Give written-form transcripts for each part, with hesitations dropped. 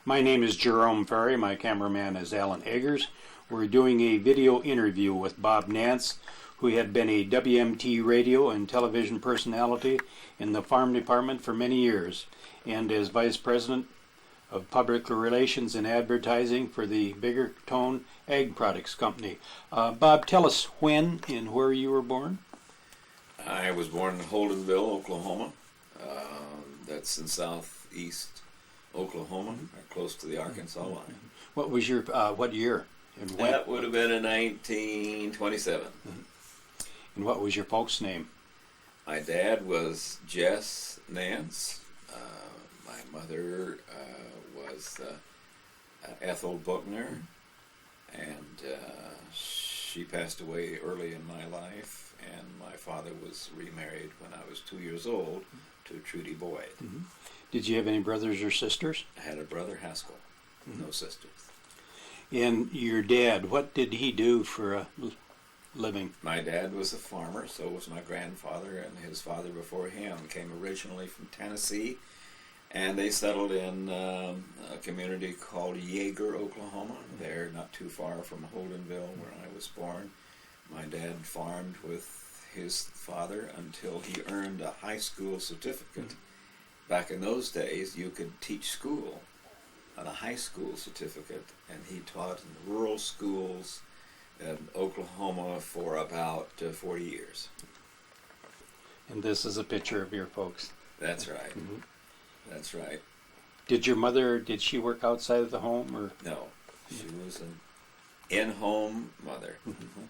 My name is Jerome Ferry. My cameraman is Alan Eggers. We're doing a video interview with Bob Nance, who had been a WMT radio and television personality in the farm department for many years, and as Vice President of Public Relations and Advertising for the Bigger Tone Ag Products Company. Bob, tell us when and where you were born. I was born in Holdenville, Oklahoma. That's in southeast Oklahoma, close to the Arkansas line. What was your, what year? And when? That would have been in 1927. And what was your folks' name? My dad was Jess Nance. My mother was Ethel Buckner, and she passed away early in my life, and my father was remarried when I was 2 years old to Trudy Boyd. Mm-hmm. Did you have any brothers or sisters? I had a brother, Haskell, no sisters. And your dad, what did he do for a living? My dad was a farmer, so was my grandfather, and his father before him came originally from Tennessee, and they settled in a community called Yeager, Oklahoma. They're not too far from Holdenville, where I was born. My dad farmed with his father until he earned a high school certificate. Back in those days, you could teach school on a high school certificate, and he taught in rural schools in Oklahoma for about 40 years. And this is a picture of your folks. That's right. Mm-hmm. That's right. Did your mother, did she work outside of the home? Or? No, she was an in-home mother. Mm-hmm.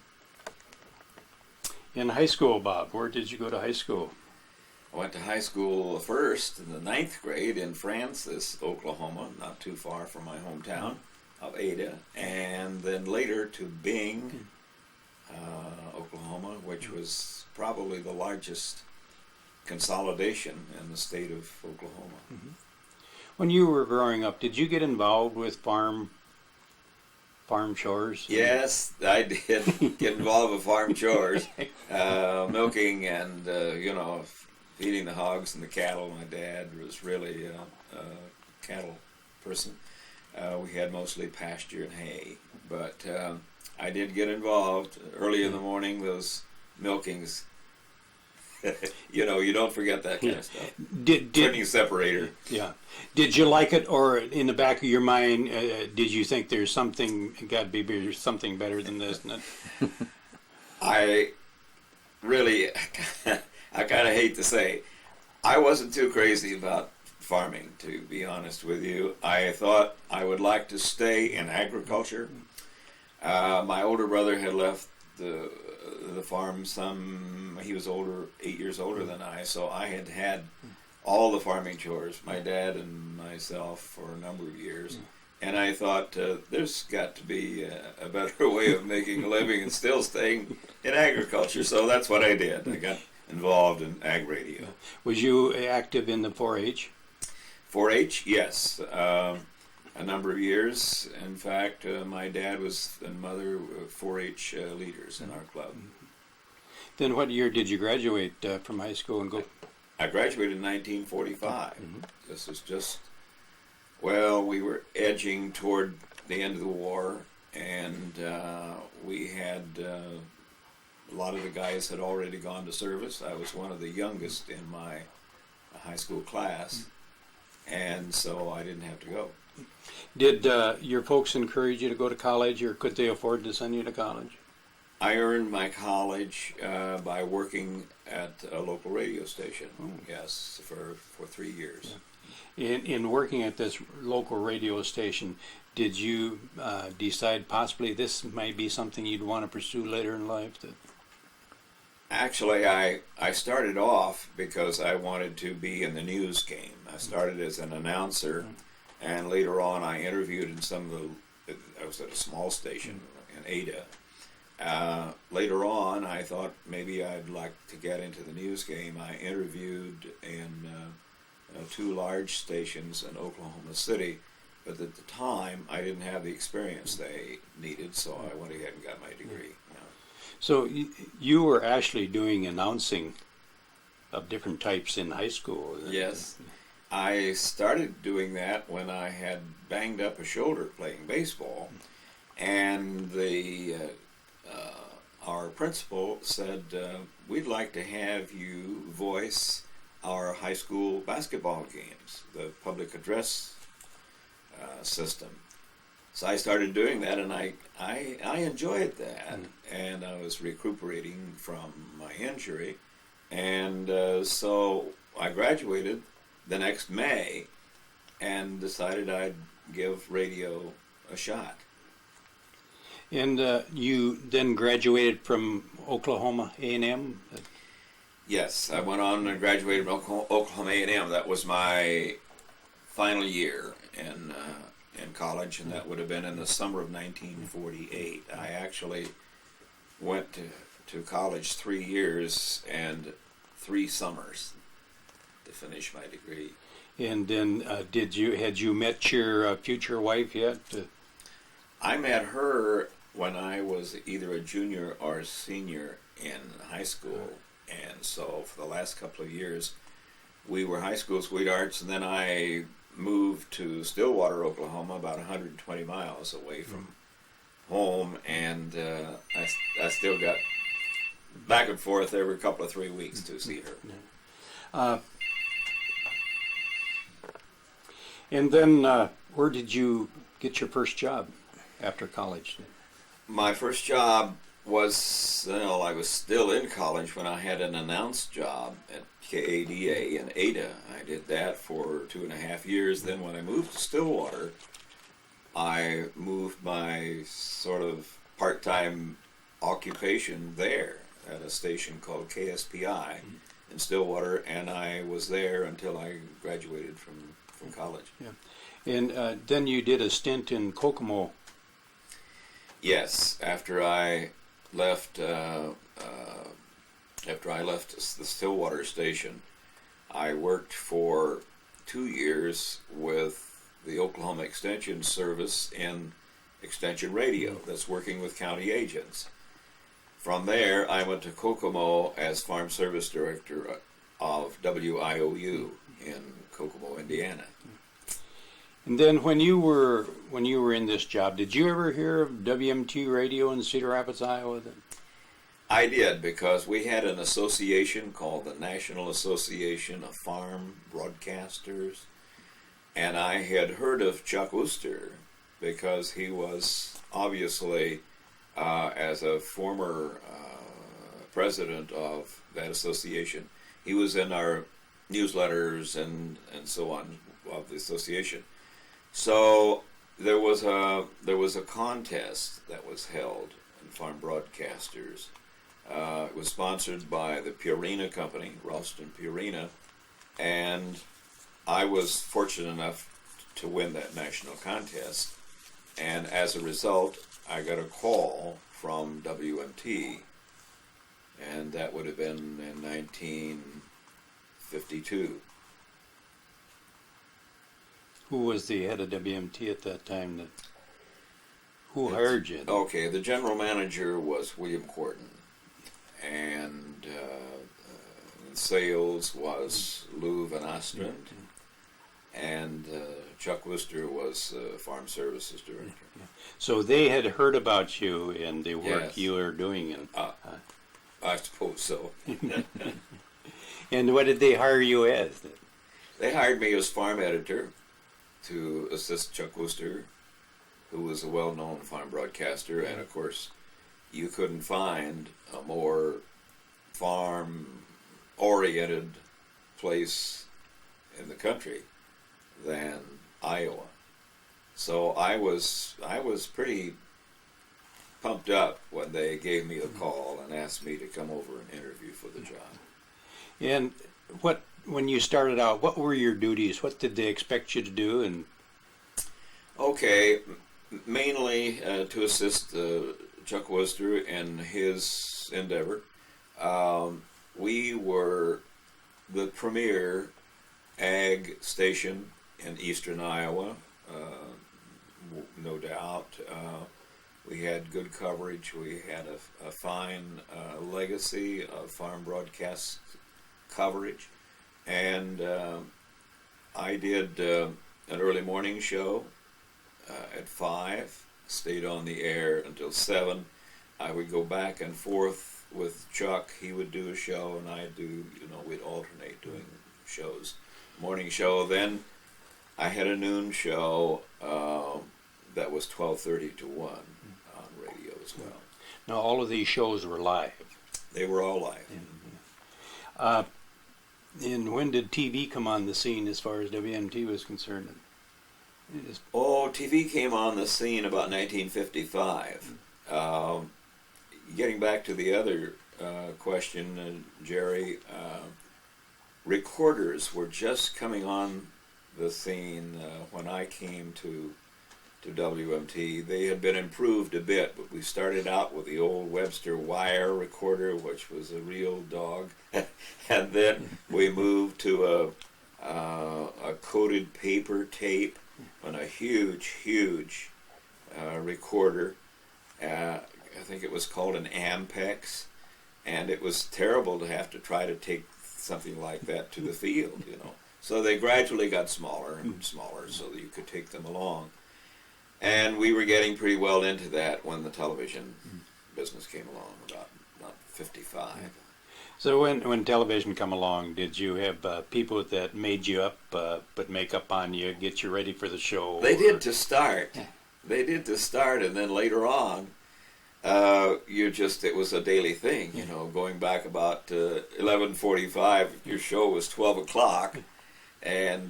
In high school, Bob, where did you go to high school? I went to high school first in the 9th grade in Francis, Oklahoma, not too far from my hometown of Ada, and then later to Bing, Oklahoma, which was probably the largest consolidation in the state of Oklahoma. Mm-hmm. When you were growing up, did you get involved with farm chores? Yes, I did get involved with farm chores, milking and, feeding the hogs and the cattle. My dad was really a cattle person. We had mostly pasture and hay, but I did get involved early in the morning, those milkings. You don't forget that kind of stuff. Turning separator. Yeah. Did you like it, or in the back of your mind, did you think there's something, got to be something better than this? I really, I kind of hate to say, I wasn't too crazy about farming, to be honest with you. I thought I would like to stay in agriculture. My older brother had left the farm he was 8 years older than I, so I had all the farming chores, my dad and myself, for a number of years. And I thought, there's got to be a better way of making a living and still staying in agriculture. So that's what I did. I got involved in ag radio. Was you active in the 4-H? 4-H, yes. A number of years. In fact, my dad and mother were 4-H leaders in our club. Then what year did you graduate from high school and go? I graduated in 1945. This was just, we were edging toward the end of the war, and we had, a lot of the guys had already gone to service. I was one of the youngest in my high school class, and so I didn't have to go. Did your folks encourage you to go to college, or could they afford to send you to college? I earned my college by working at a local radio station, yes, for 3 years. Yeah. In working at this local radio station, did you decide possibly this might be something you'd want to pursue later in life? Actually, I started off because I wanted to be in the news game. I started as an announcer, and later on I interviewed in I was at a small station in Ada. Later on, I thought maybe I'd like to get into the news game. I interviewed in 2 large stations in Oklahoma City, but at the time I didn't have the experience they needed, so I went ahead and got my degree. So you were actually doing announcing of different types in high school? Yes. I started doing that when I had banged up a shoulder playing baseball, and our principal said, we'd like to have you voice our high school basketball games, the public address system. So I started doing that, and I enjoyed that, and I was recuperating from my injury, and so I graduated the next May and decided I'd give radio a shot. And you then graduated from Oklahoma A&M? Yes, I went on and graduated from Oklahoma A&M. That was my final year in college, and that would have been in the summer of 1948. I actually went to college 3 years and 3 summers to finish my degree. And then had you met your future wife yet? I met her when I was either a junior or a senior in high school, and so for the last couple of years we were high school sweethearts, and then I moved to Stillwater, Oklahoma, about 120 miles away from home, and I still got back and forth every couple of 3 weeks to see her. And then where did you get your first job after college? My first job was, I was still in college when I had an announcce job at KADA in Ada. I did that for 2.5 years. Then when I moved to Stillwater, I moved my sort of part-time occupation there at a station called KSPI in Stillwater, and I was there until I graduated from college. Yeah. And then you did a stint in Kokomo. Yes, after I left the Stillwater station, I worked for 2 years with the Oklahoma Extension Service in Extension Radio, that's working with county agents. From there, I went to Kokomo as Farm Service Director of WIOU in Kokomo, Indiana. And then when you were in this job, did you ever hear of WMT Radio in Cedar Rapids, Iowa? I did, because we had an association called the National Association of Farm Broadcasters, and I had heard of Chuck Wooster because he was obviously, as a former president of that association, he was in our newsletters and so on of the association. So there was a contest that was held in Farm Broadcasters. It was sponsored by the Purina Company, Ralston Purina, and I was fortunate enough to win that national contest. And as a result, I got a call from WMT, and that would have been in 1952. Who was the head of WMT at that time? Who hired you? Okay, the general manager was William Corton, and sales was Lou Van Ostrand, and Chuck Wooster was Farm Services Director. Yeah. So they had heard about you and the work Yes. you were doing. And, I suppose so. and what did they hire you as? They hired me as farm editor to assist Chuck Wooster, who was a well-known farm broadcaster, and of course you couldn't find a more farm-oriented place in the country than Iowa. So I was pretty pumped up when they gave me a call and asked me to come over and interview for the job. And when you started out, what were your duties? What did they expect you to do? And okay, mainly to assist Chuck Wooster in his endeavor. We were the premier ag station in eastern Iowa, no doubt. We had good coverage. We had a fine legacy of farm broadcast coverage, and I did an early morning show at 5, stayed on the air until 7. I would go back and forth with Chuck. He would do a show, and I'd do, we'd alternate doing shows. Morning show, then I had a noon show that was 12:30 to 1 on radio as well. Now, all of these shows were live. They were all live. And when did TV come on the scene as far as WMT was concerned? TV came on the scene about 1955. Getting back to the other question, Jerry, recorders were just coming on the scene when I came to WMT. They had been improved a bit, but we started out with the old Webster wire recorder, which was a real dog, and then we moved to a coated paper tape on a huge recorder. I think it was called an Ampex, and it was terrible to have to try to take something like that to the field, So they gradually got smaller and smaller so that you could take them along. And we were getting pretty well into that when the television business came along, about 55. So when television come along, did you have people that made you up, put makeup on you, get you ready for the show? They did to start. They did to start, and then later on, it was a daily thing, going back about 11:45, your show was 12 o'clock, and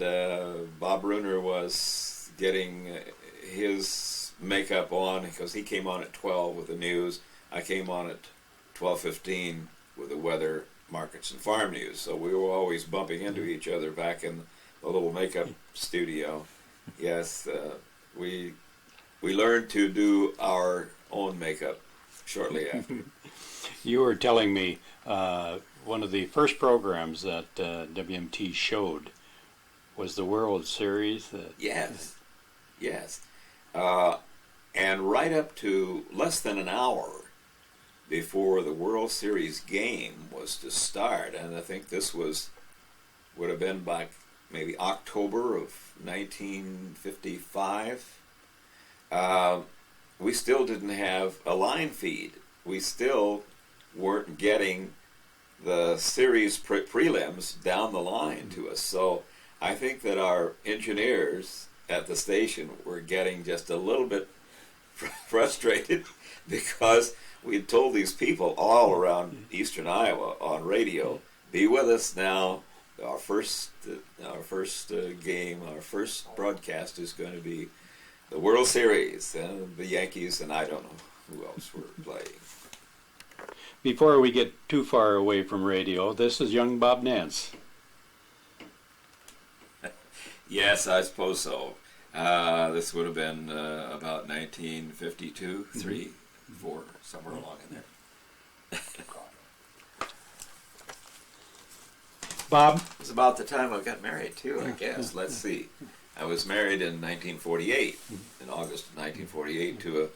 Bob Bruner was getting his makeup on, because he came on at 12 with the news. I came on at 12:15 with the weather, markets, and farm news, so we were always bumping into each other back in the little makeup studio. Yes, we learned to do our own makeup shortly after. You were telling me one of the first programs that WMT showed was the World Series. Yes. And right up to less than an hour before the World Series game was to start, and I think this would have been by maybe October of 1955, we still didn't have a line feed. We still weren't getting the series prelims down the line to us. So I think that our engineers at the station were getting just a little bit frustrated because we'd told these people all around eastern Iowa on radio, be with us now. Our first game, our first broadcast is going to be the World Series, and the Yankees, and I don't know who else were playing. Before we get too far away from radio, this is young Bob Nance. Yes, I suppose so. This would have been about 1952, 3, 4, somewhere along in there. Bob? It was about the time I got married, too, I guess. Let's see. I was married in 1948, in August of 1948, to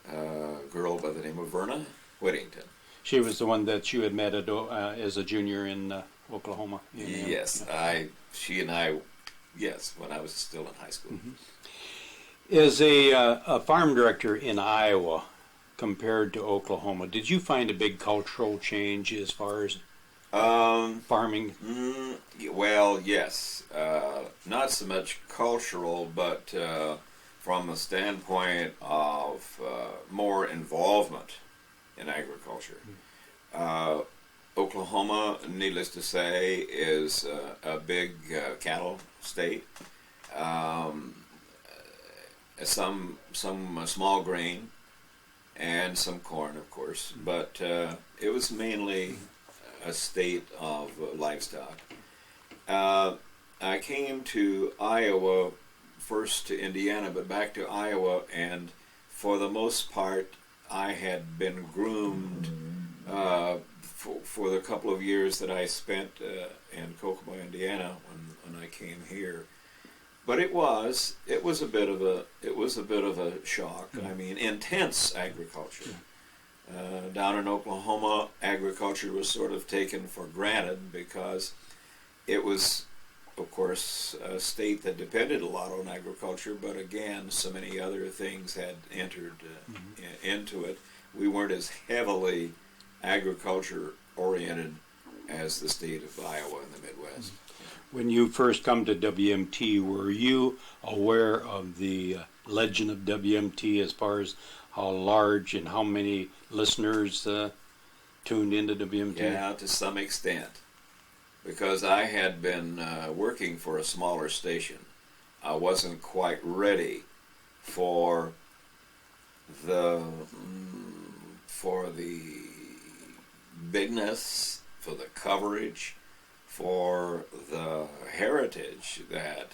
a girl by the name of Verna Whittington. She was the one that you had met as a junior in Oklahoma. Yes, she and I, when I was still in high school. As a farm director in Iowa compared to Oklahoma, did you find a big cultural change as far as farming? Well, yes. Not so much cultural, but from the standpoint of more involvement in agriculture. Oklahoma, needless to say, is a big cattle state. Some small grain and some corn, of course, but it was mainly a state of livestock. I came to Iowa, first to Indiana, but back to Iowa, and for the most part, I had been groomed for the couple of years that I spent in Kokomo, Indiana, when I came here. But it was a bit of a shock. I mean, intense agriculture. Down in Oklahoma, agriculture was sort of taken for granted because it was of course, a state that depended a lot on agriculture, but again, so many other things had entered into it. We weren't as heavily agriculture oriented as the state of Iowa in the Midwest. When you first come to WMT, were you aware of the legend of WMT as far as how large and how many listeners tuned into WMT? Yeah, to some extent. Because I had been working for a smaller station. I wasn't quite ready for the bigness, for the coverage, for the heritage that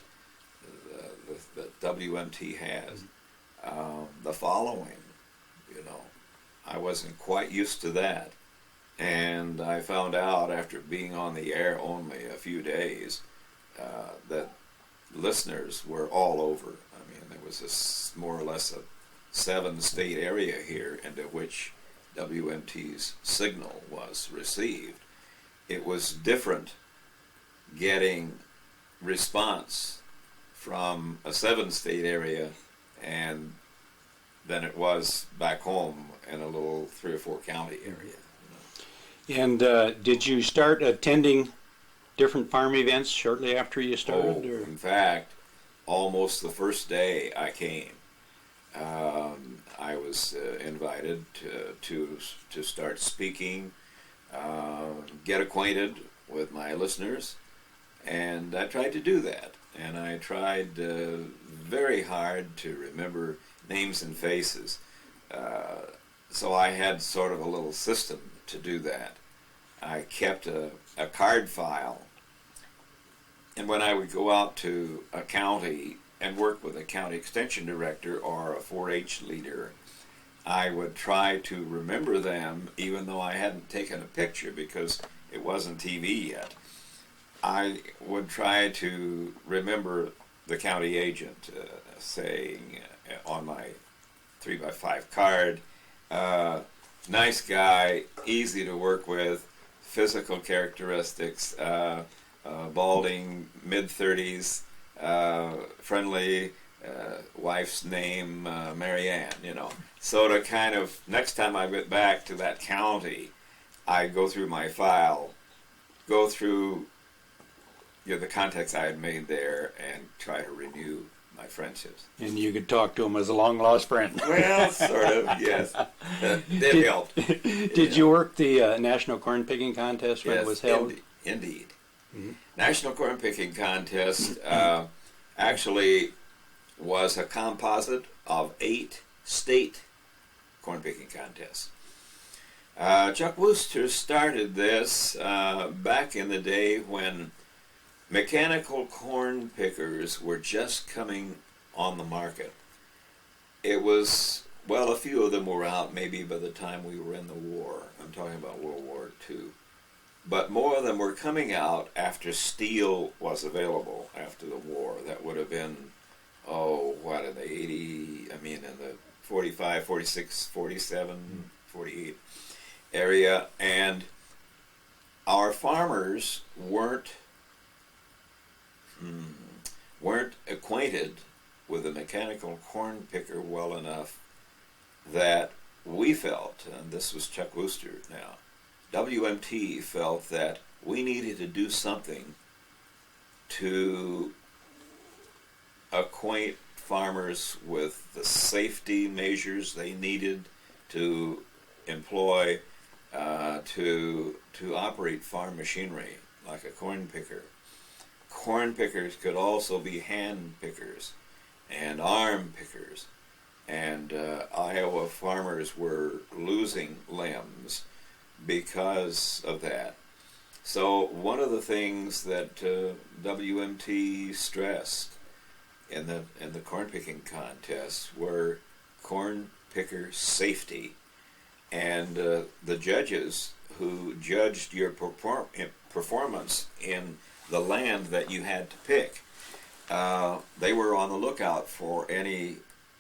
WMT has, the following, I wasn't quite used to that. And I found out after being on the air only a few days that listeners were all over. I mean, there was more or less a 7-state area here into which WMT's signal was received. It was different getting response from a 7-state area and than it was back home in a little 3 or 4 county area. And did you start attending different farm events shortly after you started? Oh, in fact, almost the first day I came, I was invited to start speaking, get acquainted with my listeners, and I tried to do that. And I tried very hard to remember names and faces. So I had sort of a little system to do that. I kept a card file, and when I would go out to a county and work with a county extension director or a 4-H leader, I would try to remember them even though I hadn't taken a picture because it wasn't TV yet. I would try to remember the county agent saying on my 3x5 card, nice guy, easy to work with, physical characteristics, balding, mid-30s, friendly, wife's name, Marianne, So to kind of, next time I get back to that county, I go through my file, go through the contacts I had made there, and try to renew my friendships. And you could talk to him as a long-lost friend. Well, sort of, yes. It helped. Did you work the National Corn Picking Contest when it was held? Indeed. Mm-hmm. National Corn Picking Contest actually was a composite of 8 state corn picking contests. Chuck Wooster started this back in the day when mechanical corn pickers were just coming on the market. It was, well, a few of them were out maybe by the time we were in the war. I'm talking about World War II. But more of them were coming out after steel was available after the war. That would have been, in the 80, in the 45, 46, 47, 48 area. And our farmers weren't acquainted with the mechanical corn picker well enough that we felt, and this was Chuck Wooster now, WMT felt that we needed to do something to acquaint farmers with the safety measures they needed to employ to operate farm machinery like a corn picker. Corn pickers could also be hand pickers and arm pickers, and Iowa farmers were losing limbs because of that. So one of the things that WMT stressed in the corn picking contests were corn picker safety, and the judges who judged your performance in the land that you had to pick, they were on the lookout for any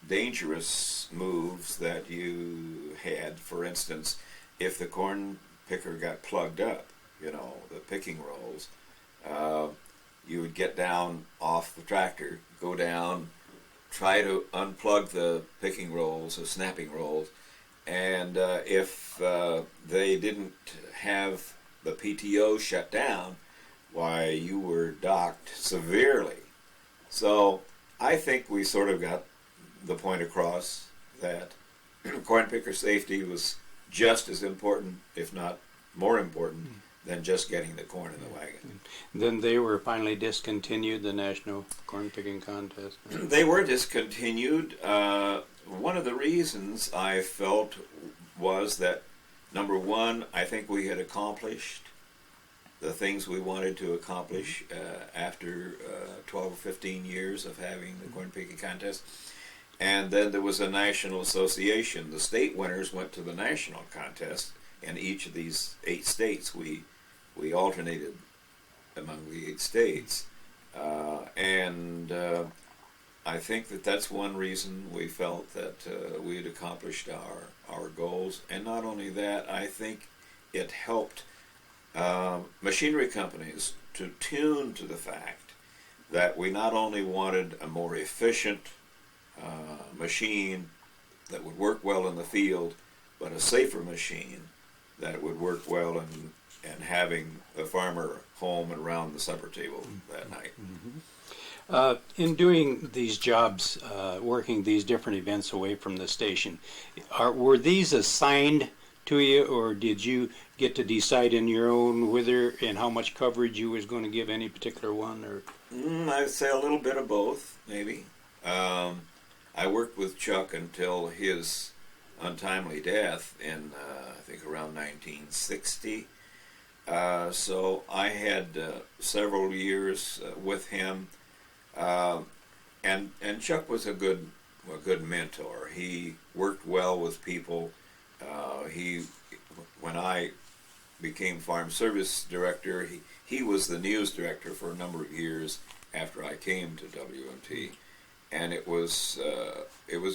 dangerous moves that you had. For instance, if the corn picker got plugged up, the picking rolls, you would get down off the tractor, go down, try to unplug the picking rolls or snapping rolls, and if they didn't have the PTO shut down, why, you were docked severely. So I think we sort of got the point across that corn picker safety was just as important, if not more important, than just getting the corn in the wagon. Then they were finally discontinued, the National Corn Picking Contest. They were discontinued. One of the reasons I felt was that, number one, I think we had accomplished the things we wanted to accomplish after 12 or 15 years of having the corn picking contest. And then there was a national association. The state winners went to the national contest. In each of these 8 states, we alternated among the 8 states. And I think that that's one reason we felt that we had accomplished our goals. And not only that, I think it helped machinery companies to tune to the fact that we not only wanted a more efficient machine that would work well in the field, but a safer machine that would work well in having the farmer home and around the supper table that night. In doing these jobs, working these different events away from the station, were these assigned to you, or did you get to decide in your own whether and how much coverage you was going to give any particular one? Or I'd say a little bit of both, maybe. I worked with Chuck until his untimely death in, I think, around 1960. So I had several years with him, and Chuck was a good mentor. He worked well with people. When I became Farm Service Director, he was the news director for a number of years after I came to WMT, and it was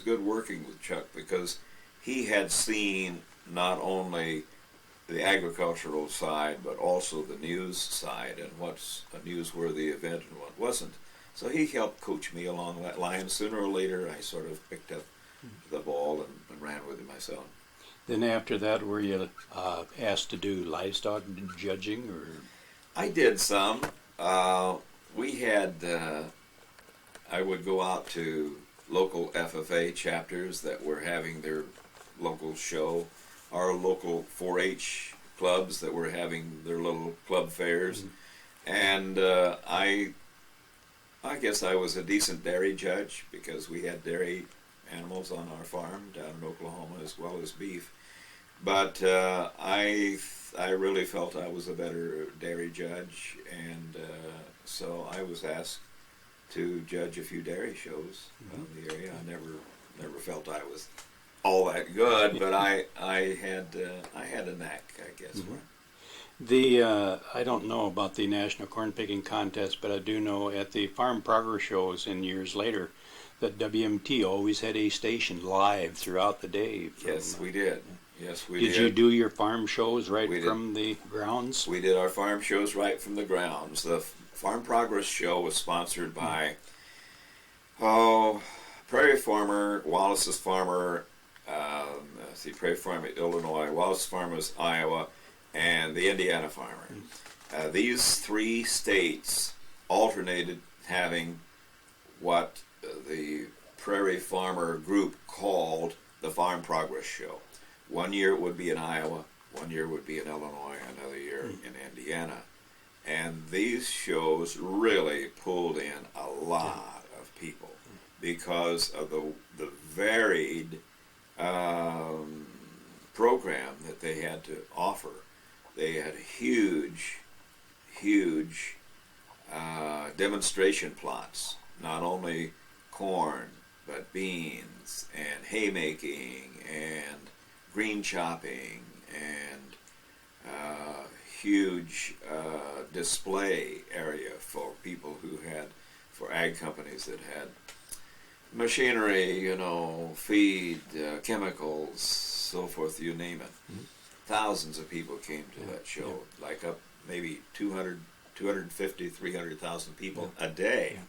good working with Chuck because he had seen not only the agricultural side but also the news side and what's a newsworthy event and what wasn't. So he helped coach me along that line. Sooner or later, I sort of picked up the ball and ran with it myself. then after that, were you asked to do livestock judging, or? I did some. We had, I would go out to local FFA chapters that were having their local show, our local 4-H clubs that were having their little club fairs, and I guess I was a decent dairy judge because we had dairy animals on our farm down in Oklahoma as well as beef. But I really felt I was a better dairy judge, and so I was asked to judge a few dairy shows in the area. I never felt I was all that good, but I had a knack, I guess. For it. I don't know about the National Corn Picking Contest, but I do know at the Farm Progress shows in years later that WMT always had a station live throughout the day. Yes, we did. Yes, we did. Did you do your farm shows right We from the grounds? We did our farm shows right from the grounds. The Farm Progress show was sponsored by Prairie Farmer, Wallace's Farmer, Prairie Farmer, Illinois, Wallace's Farmers, Iowa, and the Indiana Farmer. These 3 states alternated having what the Prairie Farmer group called the Farm Progress Show. One year it would be in Iowa, one year would be in Illinois, another year in Indiana. And these shows really pulled in a lot of people because of the varied program that they had to offer. They had huge demonstration plots, not only corn, but beans and haymaking and green chopping and huge display area for people for ag companies that had machinery, feed, chemicals, so forth, you name it. Thousands of people came to that show, like up maybe 200, 250, 300,000 people a day,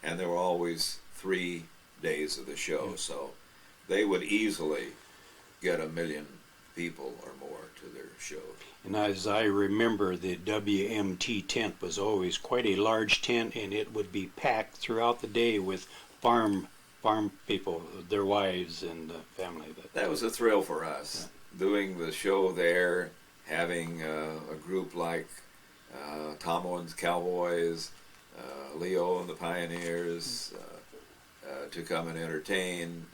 and there were always 3 days of the show, so they would easily get 1 million people or more to their show. And as I remember, the WMT tent was always quite a large tent, and it would be packed throughout the day with farm people, their wives and family. That was a thrill for us, doing the show there, having a group like Tom Owens Cowboys, Leo and the Pioneers to come and entertain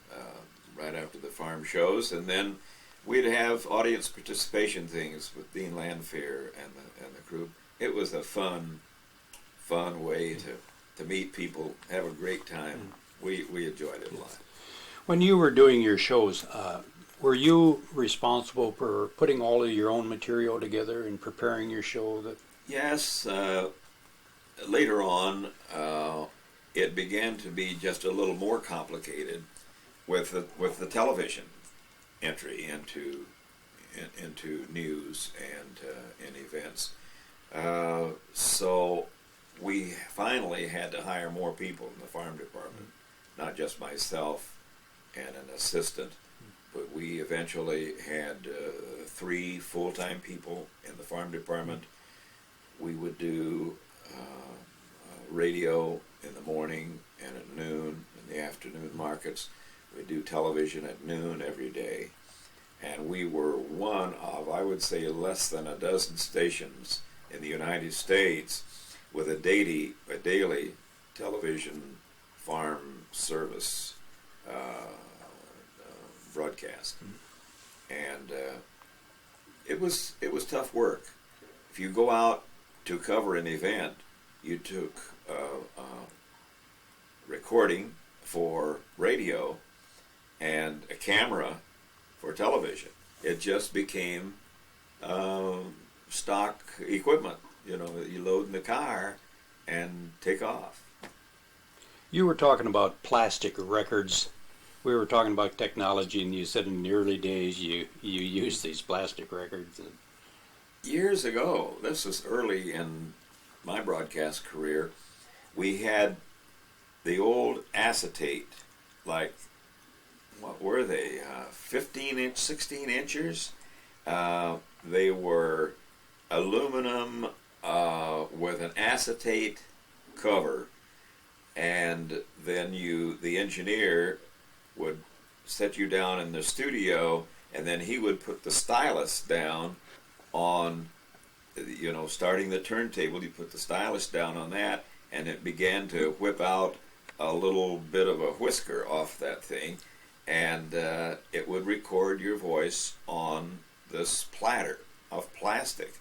right after the farm shows, and then we'd have audience participation things with Dean Lanfear and the group. It was a fun way to meet people, have a great time. We enjoyed it a lot. When you were doing your shows, were you responsible for putting all of your own material together and preparing your show? Yes. Later on, it began to be just a little more complicated with the television entry into news and in events. So we finally had to hire more people in the farm department, not just myself and an assistant, but we eventually had 3 full-time people in the farm department. We would do radio in the morning and at noon in the afternoon markets. We'd do television at noon every day. And we were one of, I would say, less than a dozen stations in the United States with a daily television farm service broadcast. And it was tough work. If you go out to cover an event, you took recording for radio and a camera for television. It just became stock equipment. You know, you load in the car and take off. You were talking about plastic records. We were talking about technology, and you said in the early days you used these plastic records. Years ago, this was early in my broadcast career, we had the old acetate, like, what were they, 15-inch, 16 inchers? They were aluminum with an acetate cover, and then the engineer would set you down in the studio, and then he would put the stylus down on, starting the turntable. You put the stylus down on that, and it began to whip out a little bit of a whisker off that thing, and it would record your voice on this platter of plastic.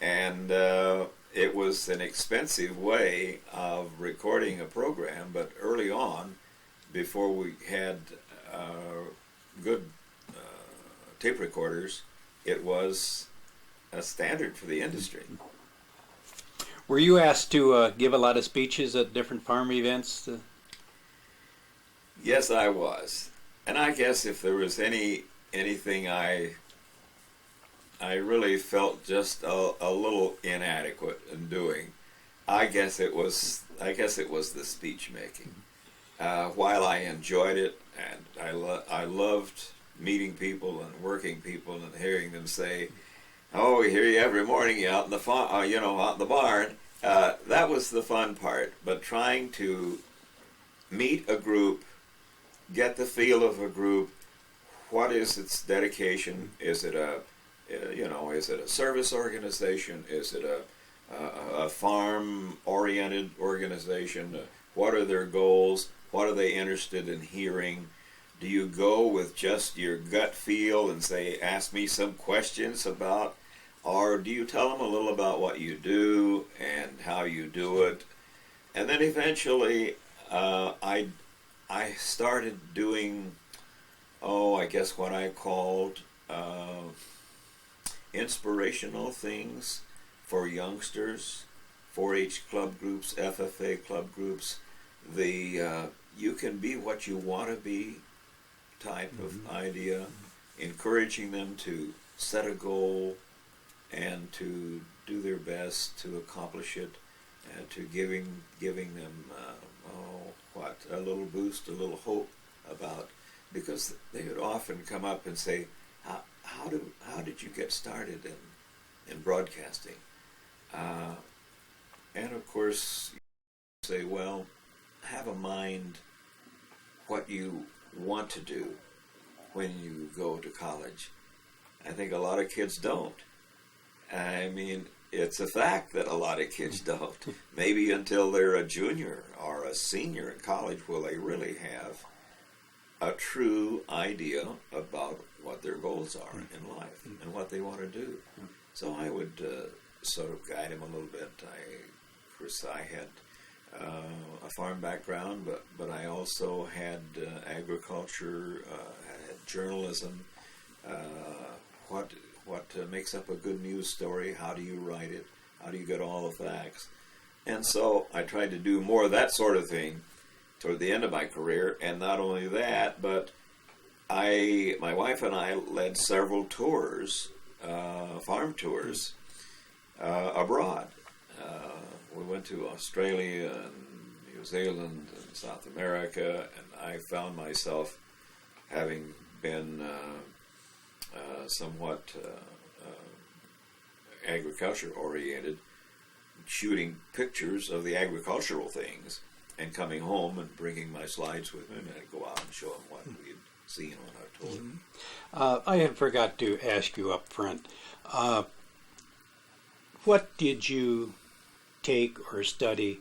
And it was an expensive way of recording a program, but early on, before we had good tape recorders, it was a standard for the industry. Were you asked to give a lot of speeches at different farm events? Yes, I was. And I guess if there was anything I really felt just a little inadequate in doing, I guess it was the speech making. While I enjoyed it, and I loved meeting people and working people and hearing them say, "Oh, we hear you every morning out in the out in the barn." That was the fun part. But trying to meet a group, get the feel of a group, what is its dedication? Is it is it a service organization? Is it a farm-oriented organization? What are their goals? What are they interested in hearing? Do you go with just your gut feel and say, ask me some questions about, or do you tell them a little about what you do and how you do it? And then eventually I started doing, I guess what I called inspirational things for youngsters, 4-H club groups, FFA club groups, the you can be what you want to be type of idea, encouraging them to set a goal and to do their best to accomplish it, and to giving them a little boost, a little hope about, because they would often come up and say, how did you get started in broadcasting? And of course, you say, well, have a mind what you want to do when you go to college. I think a lot of kids don't. I mean, it's a fact that a lot of kids don't. Maybe until they're a junior or a senior in college will they really have a true idea about what their goals are in life and what they want to do. So I would sort of guide them a little bit. Of course, I had a farm background, but I also had agriculture, I had journalism. What makes up a good news story? How do you write it? How do you get all the facts? And so I tried to do more of that sort of thing toward the end of my career. And not only that, but my wife and I led several tours, farm tours, abroad. We went to Australia and New Zealand and South America, and I found myself having been somewhat agriculture-oriented, shooting pictures of the agricultural things and coming home and bringing my slides with me, and I'd go out and show them what we had seen on our tour. I had forgot to ask you up front, what did you take or study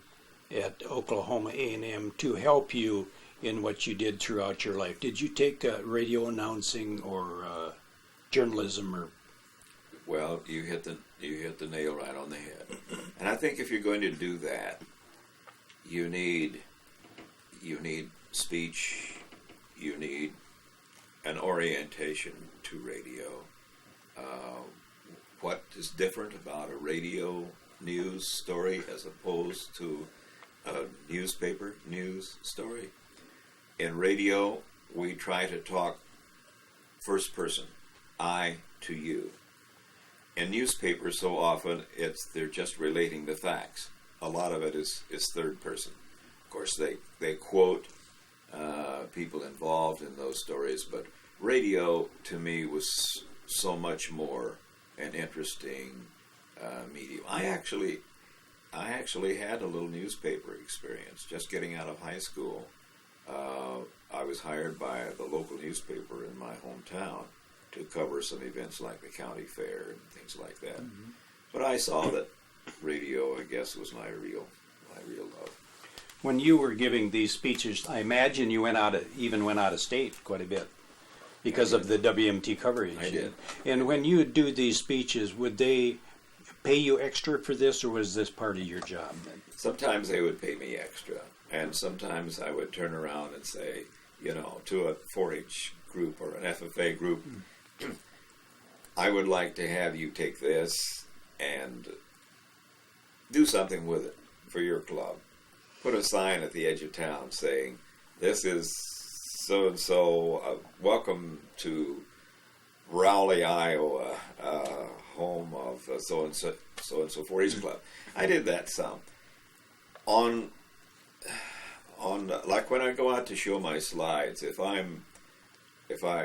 at Oklahoma A&M to help you in what you did throughout your life? Did you take radio announcing or journalism? Or well, you hit the nail right on the head. And I think if you're going to do that, you need speech, you need an orientation to radio. What is different about a radio news story as opposed to a newspaper news story? In radio, we try to talk first person, I to you. In newspapers, so often they're just relating the facts. A lot of it is third person. Of course, they quote people involved in those stories, but radio to me was so much more an interesting medium. I actually had a little newspaper experience just getting out of high school. I was hired by the local newspaper in my hometown to cover some events like the county fair and things like that. Mm-hmm. But I saw that radio, I guess, was my real love. When you were giving these speeches, I imagine you went out of state quite a bit because of the WMT coverage. I did. And when you would do these speeches, would they pay you extra for this, or was this part of your job then? Sometimes they would pay me extra, and sometimes I would turn around and say, to a 4-H group or an FFA group, I would like to have you take this and do something with it for your club. Put a sign at the edge of town saying, this is so-and-so, welcome to Rowley, Iowa, home of so-and-so 4-H club. I did that some. On like when I go out to show my slides, if I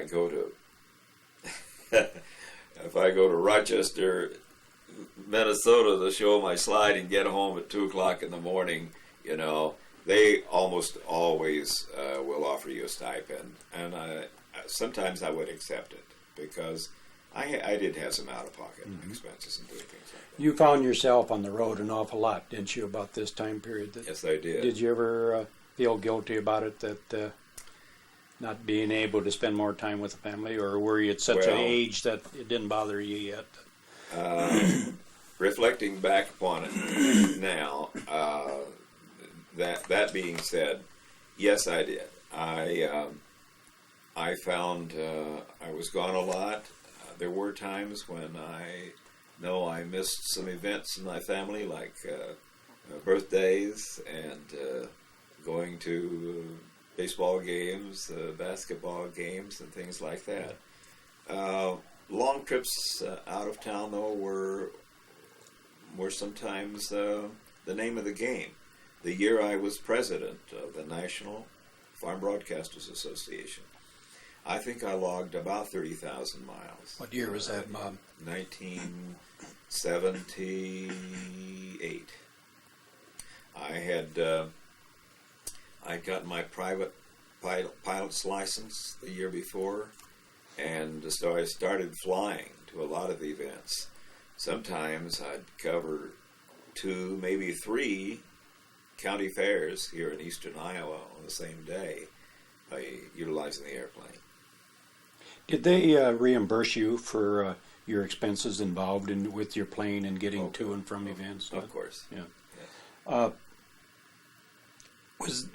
go to Rochester, Minnesota to show my slide and get home at 2:00 in the morning, they almost always will offer you a stipend, and sometimes I would accept it because I did have some out-of-pocket expenses and doing things like that. You found yourself on the road an awful lot, didn't you, about this time period? Yes, I did. Did you ever feel guilty about it, that not being able to spend more time with the family, or were you at such an age that it didn't bother you yet? Reflecting back upon it now, that being said, yes, I did. I found I was gone a lot. There were times when I missed some events in my family, like birthdays and going to baseball games, basketball games, and things like that. Long trips out of town, though, were sometimes the name of the game. The year I was president of the National Farm Broadcasters Association, I think I logged about 30,000 miles. What year was that, Bob? 1978. I got my private pilot's license the year before, and so I started flying to a lot of events. Sometimes I'd cover 2, maybe 3 county fairs here in eastern Iowa on the same day by utilizing the airplane. Did they reimburse you for your expenses involved with your plane and getting to and from events? Of course. Yeah. Yes.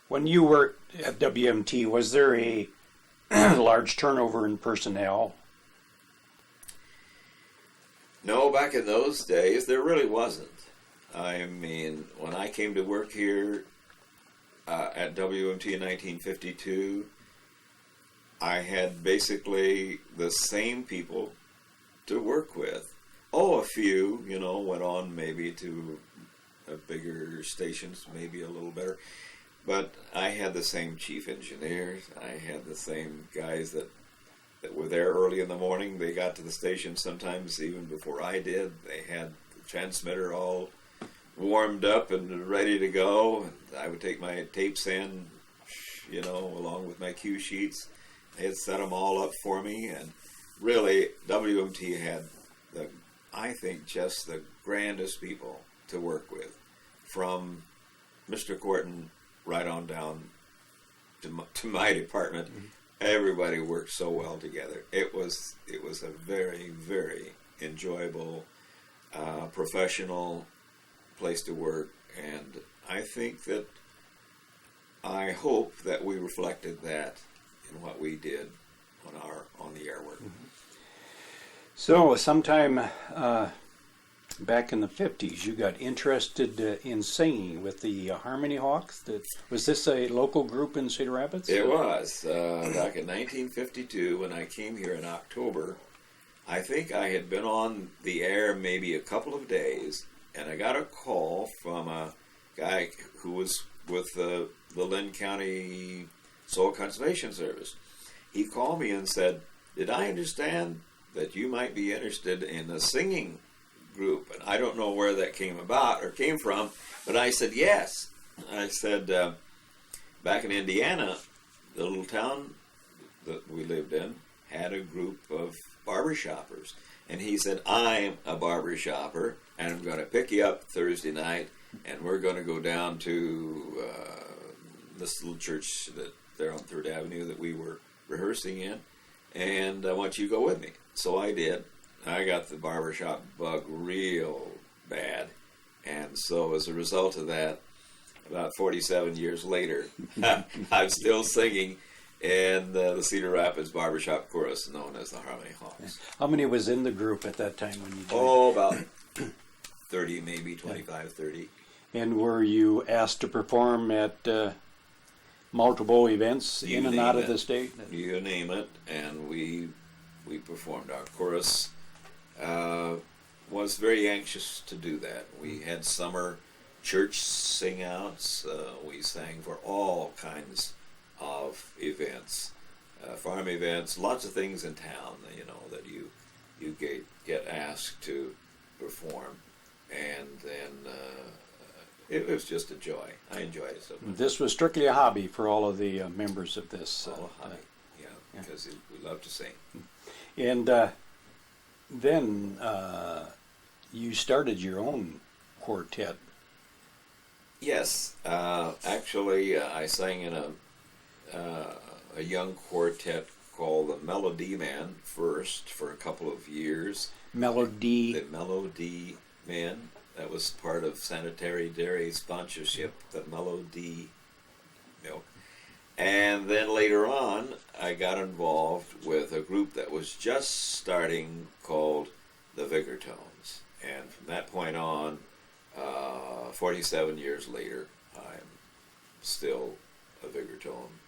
When you worked at WMT, was there a large turnover in personnel? No, back in those days, there really wasn't. I mean, when I came to work here at WMT in 1952, I had basically the same people to work with. A few, went on maybe to bigger stations, maybe a little better. But I had the same chief engineers. I had the same guys that were there early in the morning. They got to the station sometimes even before I did. They had the transmitter all warmed up and ready to go. And I would take my tapes in, along with my cue sheets. They had set them all up for me. And really, WMT had, I think, just the grandest people to work with. From Mr. Corton right on down to my department. Mm-hmm. Everybody worked so well together. It was a very, very enjoyable, professional place to work, and I hope that we reflected that in what we did on the air work. Mm-hmm. So sometime back in the 50s, you got interested in singing with the Harmony Hawks. Was this a local group in Cedar Rapids? It was. Back in 1952, when I came here in October, I think I had been on the air maybe a couple of days, and I got a call from a guy who was with the Linn County Soil Conservation Service. He called me and said, "Did I understand that you might be interested in a singing group?" And I don't know where that came from, but I said yes. I said, back in Indiana, the little town that we lived in had a group of barbershoppers. And he said, "I'm a barbershopper, and I'm going to pick you up Thursday night, and we're going to go down to this little church there on 3rd Avenue that we were rehearsing in, and I want you to go with me." So I did. I got the barbershop bug real bad. And so as a result of that, about 47 years later, I'm still singing in the Cedar Rapids barbershop chorus known as the Harmony Hawks. How many was in the group at that time when you joined? About 30, maybe 25, 30. And were you asked to perform at multiple events in and out of the state? You name it, and we performed. Our chorus was very anxious to do that. We had summer church sing-outs. We sang for all kinds of events, farm events, lots of things in town, that you get asked to perform. And then it was just a joy. I enjoyed it so much. This was strictly a hobby for all of the members of this. Hobby, because we love to sing. And then you started your own quartet. Yes, actually, I sang in a young quartet called the Melody Man first for a couple of years. Melody. The Melody Man. That was part of Sanitary Dairy sponsorship, the Melody milk. And then later on, I got involved with a group that was just starting called the Vigor Tones. And from that point on, 47 years later, I'm still a Vigor Tone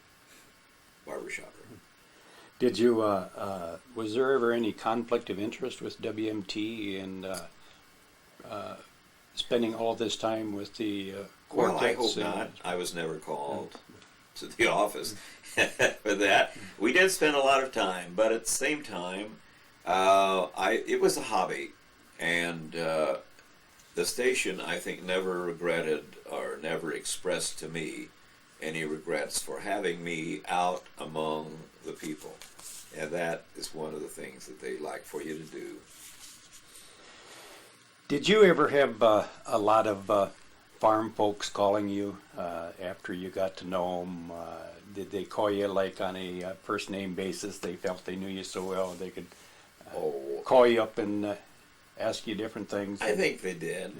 barbershopper. Did you, was there ever any conflict of interest with WMT and spending all this time with the Well, I quartets? hope not. I was never called to the office for that. We did spend a lot of time, but at the same time, it was a hobby, and the station, I think, never regretted or never expressed to me any regrets for having me out among the people, and that is one of the things that they like for you to do. Did you ever have a lot of farm folks calling you after you got to know them? Did they call you like on a first name basis? They felt they knew you so well they could call you up and ask you different things? I think they did.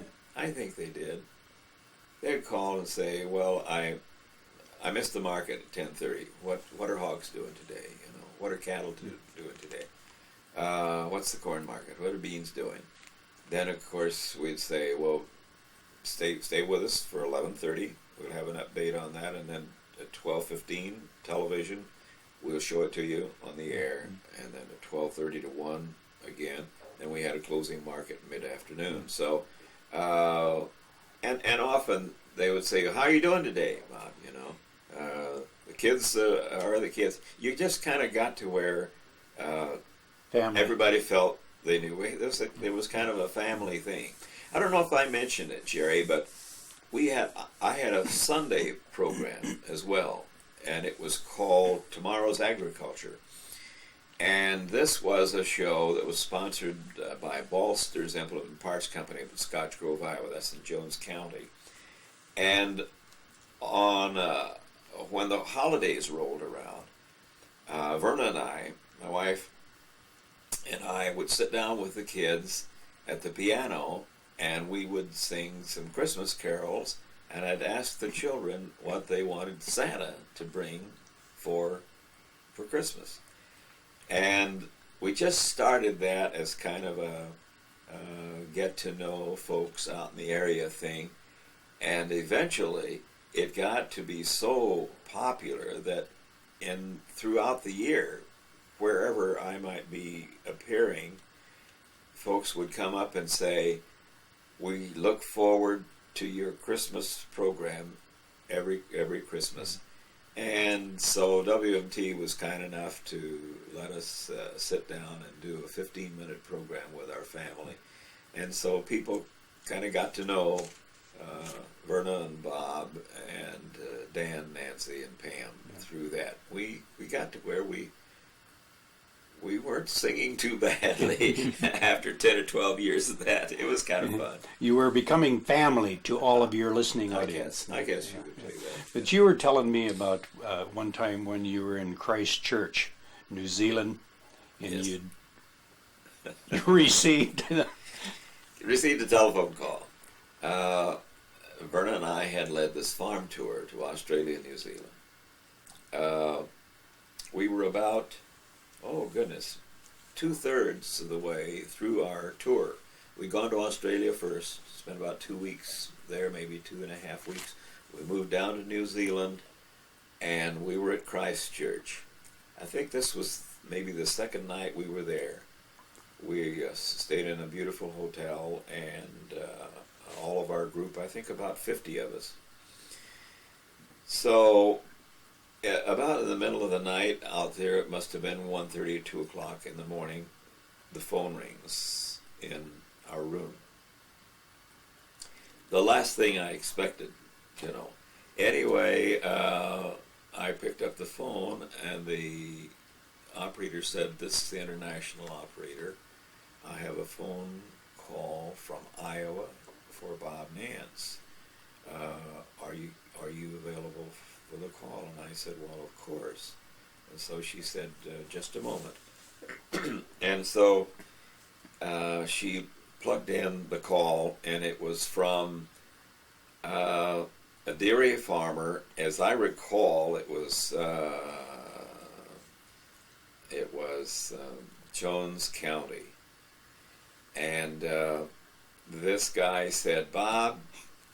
They'd call and say, "Well, I missed the market at 10:30. What are hogs doing today? You know, what are cattle doing today? What's the corn market? What are beans doing?" Then, of course, we'd say, "Well, stay with us for 11:30. We'll have an update on that, and then at 12:15, television, we'll show it to you on the air, and then at 12:30 to 1 again. Then we had a closing market mid-afternoon. So, and often they would say, "How are you doing today, Bob? You know, the kids are the kids." You just kind of got to where everybody felt they knew. It was kind of a family thing. I don't know if I mentioned it, Jerry, but I had a Sunday program as well, and it was called Tomorrow's Agriculture. And this was a show that was sponsored by Balster's Implement and Parts Company in Scotch Grove, Iowa. That's in Jones County. And on when the holidays rolled around, Verna and I, my wife and I, would sit down with the kids at the piano, and we would sing some Christmas carols, and I'd ask the children what they wanted Santa to bring for Christmas. And we just started that as kind of a get to know folks out in the area thing, and eventually it got to be so popular that throughout the year, wherever I might be appearing, folks would come up and say, "We look forward to your Christmas program every Christmas." And so WMT was kind enough to let us sit down and do a 15-minute program with our family. And so people kind of got to know Verna and Bob and Dan, Nancy, and Pam through that. We got to where we weren't singing too badly after 10 or 12 years of that. It was kind of fun. You were becoming family to all of your listening audience. I guess you could say that. But you were telling me about one time when you were in Christchurch, New Zealand, and Yes. you'd received... Received a telephone call. Verna and I had led this farm tour to Australia and New Zealand. We were about, 2/3 of the way through our tour. We'd gone to Australia first, spent about 2 weeks there, maybe 2.5 weeks. We moved down to New Zealand, and we were at Christchurch. I think this was maybe the second night we were there. We stayed in a beautiful hotel, and all of our group, I think about 50 of us. So about in the middle of the night out there, it must have been 1:30 or 2 o'clock in the morning, the phone rings in our room. The last thing I expected, Anyway, I picked up the phone, and the operator said, "This is the international operator. I have a phone call from Iowa for Bob Nance. Are you available for the call?" And I said, "Well, of course." And so she said, "Just a moment." And so she plugged in the call, and it was from a dairy farmer. As I recall, it was Jones County. And this guy said, "Bob,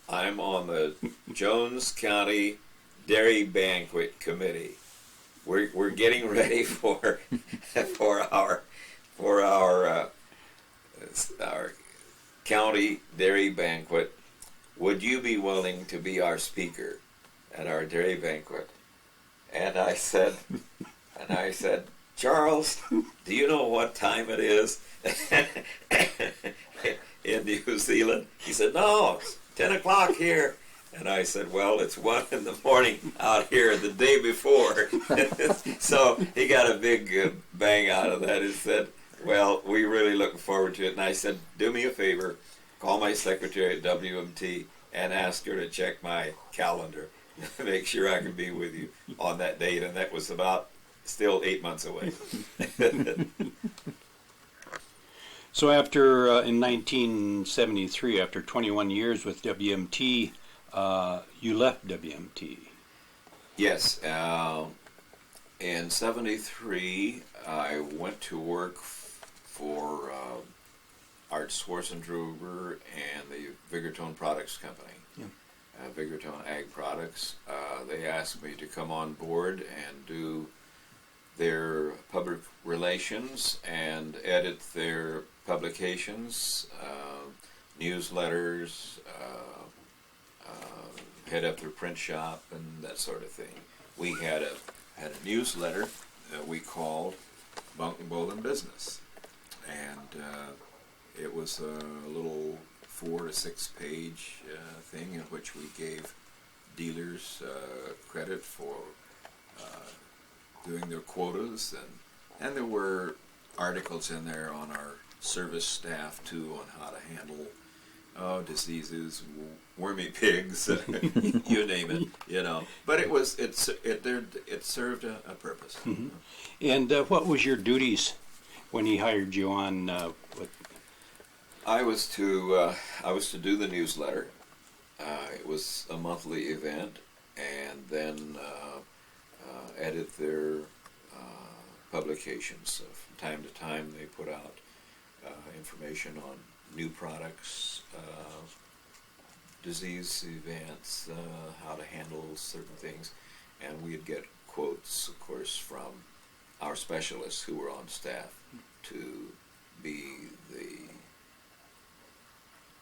I'm on the Jones County Dairy Banquet Committee. We're getting ready for our county dairy banquet. Would you be willing to be our speaker at our dairy banquet? And I said, Charles, do you know what time it is in New Zealand? He said, no, it's 10 o'clock here. And I said, well, it's 1 in the morning out here the day before. So he got a big bang out of that. He said, well, we really looking forward to it. And I said, do me a favor, call my secretary at WMT and ask her to check my calendar, make sure I can be with you on that date. And that was about still 8 months away. So after, in 1973, after 21 years with WMT, you left WMT. Yes. In 73, I went to work for Art Schwarzendruber and the Vigortone Products Company. Yeah. Vigortone Ag Products. They asked me to come on board and do their public relations and edit their publications, newsletters, head up their print shop and that sort of thing. We had a newsletter that we called Bunk and Bowl in Business, and it was a little 4 to 6 page thing in which we gave dealers credit for doing their quotas, and there were articles in there on our service staff too, on how to handle diseases, wormy pigs, you name it, you know. But it served a purpose. Mm-hmm. And what was your duties when he hired you on? What? I was to do the newsletter. It was a monthly event, and then edit their publications. From time to time, they put out information on new products, disease events, how to handle certain things, and we'd get quotes, of course, from our specialists who were on staff to be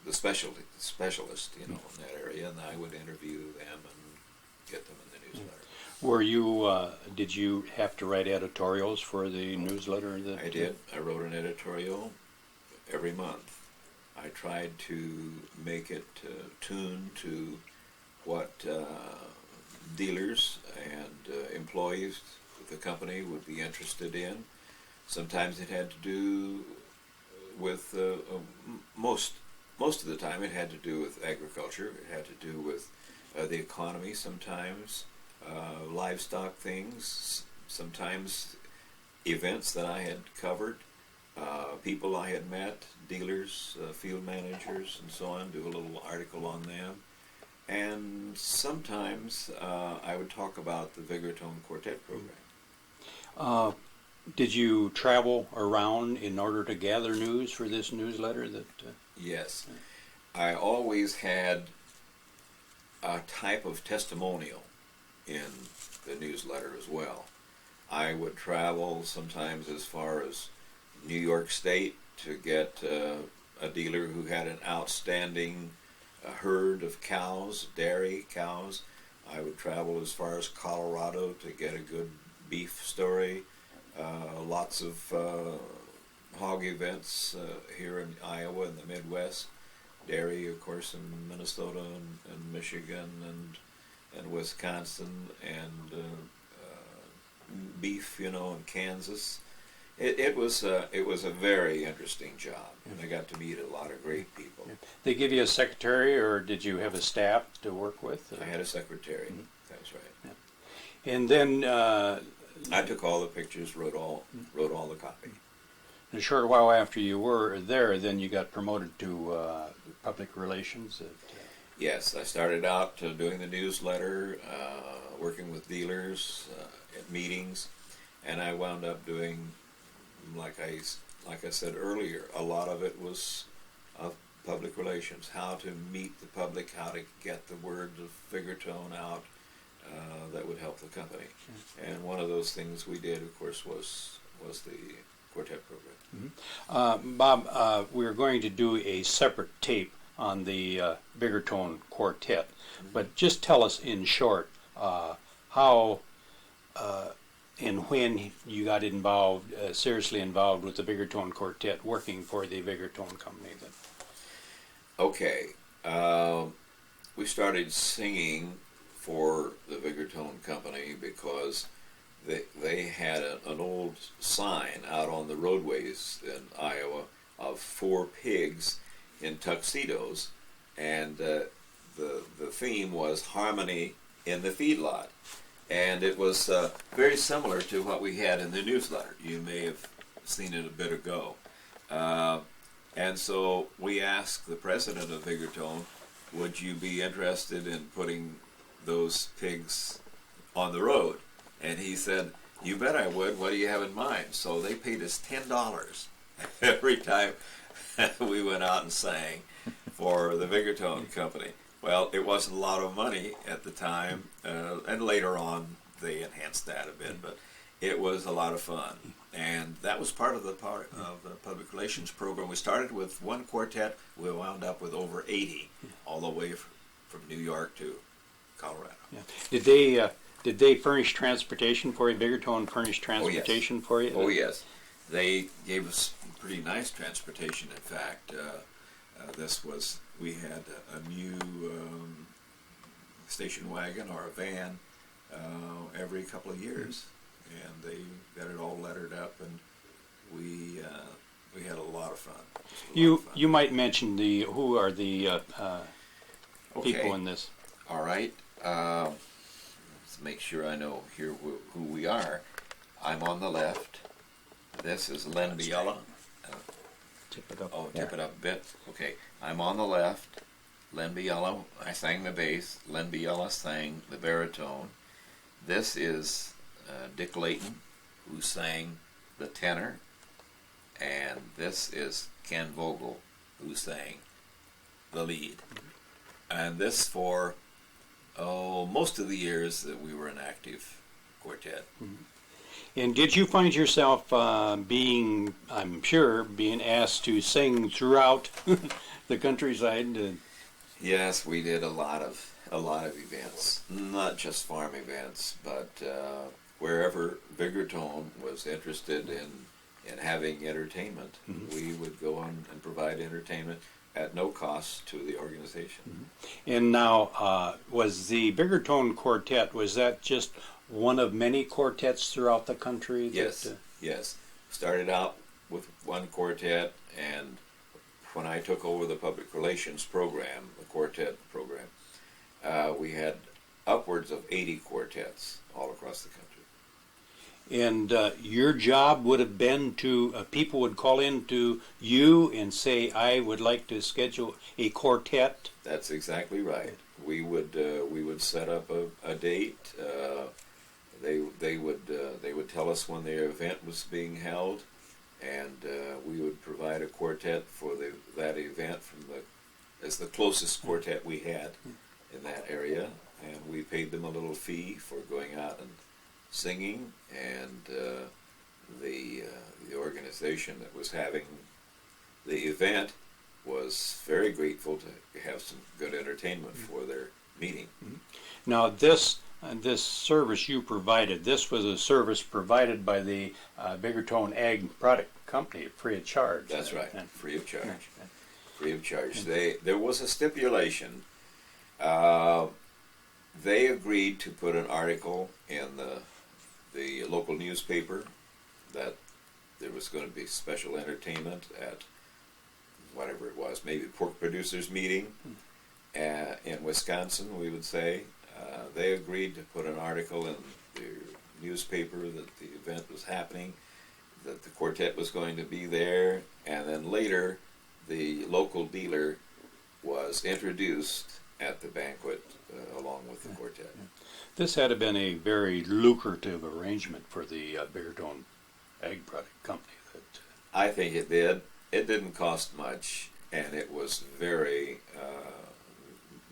the specialist, you know, in that area, and I would interview them and get them in the newsletter. Were you? Did you have to write editorials for the newsletter? I did. I wrote an editorial every month. I tried to make it tuned to what dealers and employees of the company would be interested in. Sometimes it had to do with most of the time it had to do with agriculture. It had to do with the economy sometimes, livestock things, sometimes events that I had covered, people I had met, dealers, field managers, and so on, do a little article on them. And sometimes I would talk about the Vigortone Quartet program. Did you travel around in order to gather news for this newsletter? Yes. I always had a type of testimonial in the newsletter as well. I would travel sometimes as far as New York State to get a dealer who had an outstanding herd of cows, dairy cows. I would travel as far as Colorado to get a good beef story. Lots of hog events here in Iowa and the Midwest. Dairy, of course, in Minnesota and Michigan and Wisconsin, and beef, you know, in Kansas. It was a very interesting job, and I got to meet a lot of great people. Yeah. They give you a secretary, or did you have a staff to work with? I had a secretary. Mm-hmm. That's right. Yeah. And then I took all the pictures, wrote all the copy. A short while after you were there, then you got promoted to public relations. Yes, I started out doing the newsletter, working with dealers at meetings, and I wound up doing, like I said earlier, a lot of it was public relations, how to meet the public, how to get the word of Vigortone out that would help the company. And one of those things we did, of course, was the quartet program. Bob, we're going to do a separate tape on the bigger tone quartet, but just tell us in short how and when you got involved, seriously involved with the bigger tone quartet, working for the bigger tone company. Then. Okay, we started singing for the bigger tone company because they had an old sign out on the roadways in Iowa of 4 pigs in tuxedos, and the theme was harmony in the feedlot. And it was very similar to what we had in the newsletter. You may have seen it a bit ago. And so we asked the president of Bigger Tone, would you be interested in putting those pigs on the road? And he said, you bet I would. What do you have in mind? So they paid us $10 every time we went out and sang for the Bigger Tone company. Well, it wasn't a lot of money at the time, and later on they enhanced that a bit, but it was a lot of fun. And that was part of the public relations program. We started with 1 quartet. We wound up with over 80, all the way from New York to Colorado. Yeah. Did they furnish transportation for you? Bigger Tone furnished transportation for you? Oh, yes. They gave us pretty nice transportation, in fact. We had a new station wagon or a van every couple of years, and they got it all lettered up, and we had a lot of fun. You might mention who are the people in this. All right. Let's make sure I know here who we are. I'm on the left. This is Linn. Tip it up. Oh, tip it up a bit. Okay. I'm on the left. Linn. I sang the bass. Linn. sang the baritone. This is Dick Layton, who sang the tenor. And this is Ken Vogel, who sang the lead. And this for most of the years that we were an active quartet. And did you find yourself being asked to sing throughout the countryside? Yes, we did a lot of events, not just farm events, but wherever Bigger Tone was interested in having entertainment, we would go on and provide entertainment at no cost to the organization. And now, was the Bigger Tone Quartet, was that just one of many quartets throughout the country? Yes. Started out with 1 quartet, and when I took over the public relations program, the quartet program, we had upwards of 80 quartets all across the country. And your job would have been people would call in to you and say, I would like to schedule a quartet? That's exactly right. We would set up a date. They would tell us when their event was being held, and we would provide a quartet for that event as the closest quartet we had in that area, and we paid them a little fee for going out and singing, and the organization that was having the event was very grateful to have some good entertainment for their meeting. Now this service you provided, this was a service provided by the Bigger Tone Ag Product Company, free of charge. That's right, free of charge. Free of charge. There was a stipulation. They agreed to put an article in the local newspaper that there was going to be special entertainment at whatever it was, maybe pork producers meeting in Wisconsin, we would say. They agreed to put an article in the newspaper that the event was happening, that the quartet was going to be there, and then later the local dealer was introduced at the banquet along with the quartet. This had to been a very lucrative arrangement for the Bigger Tone Ag Product Company. I think it did. It didn't cost much, and it was very,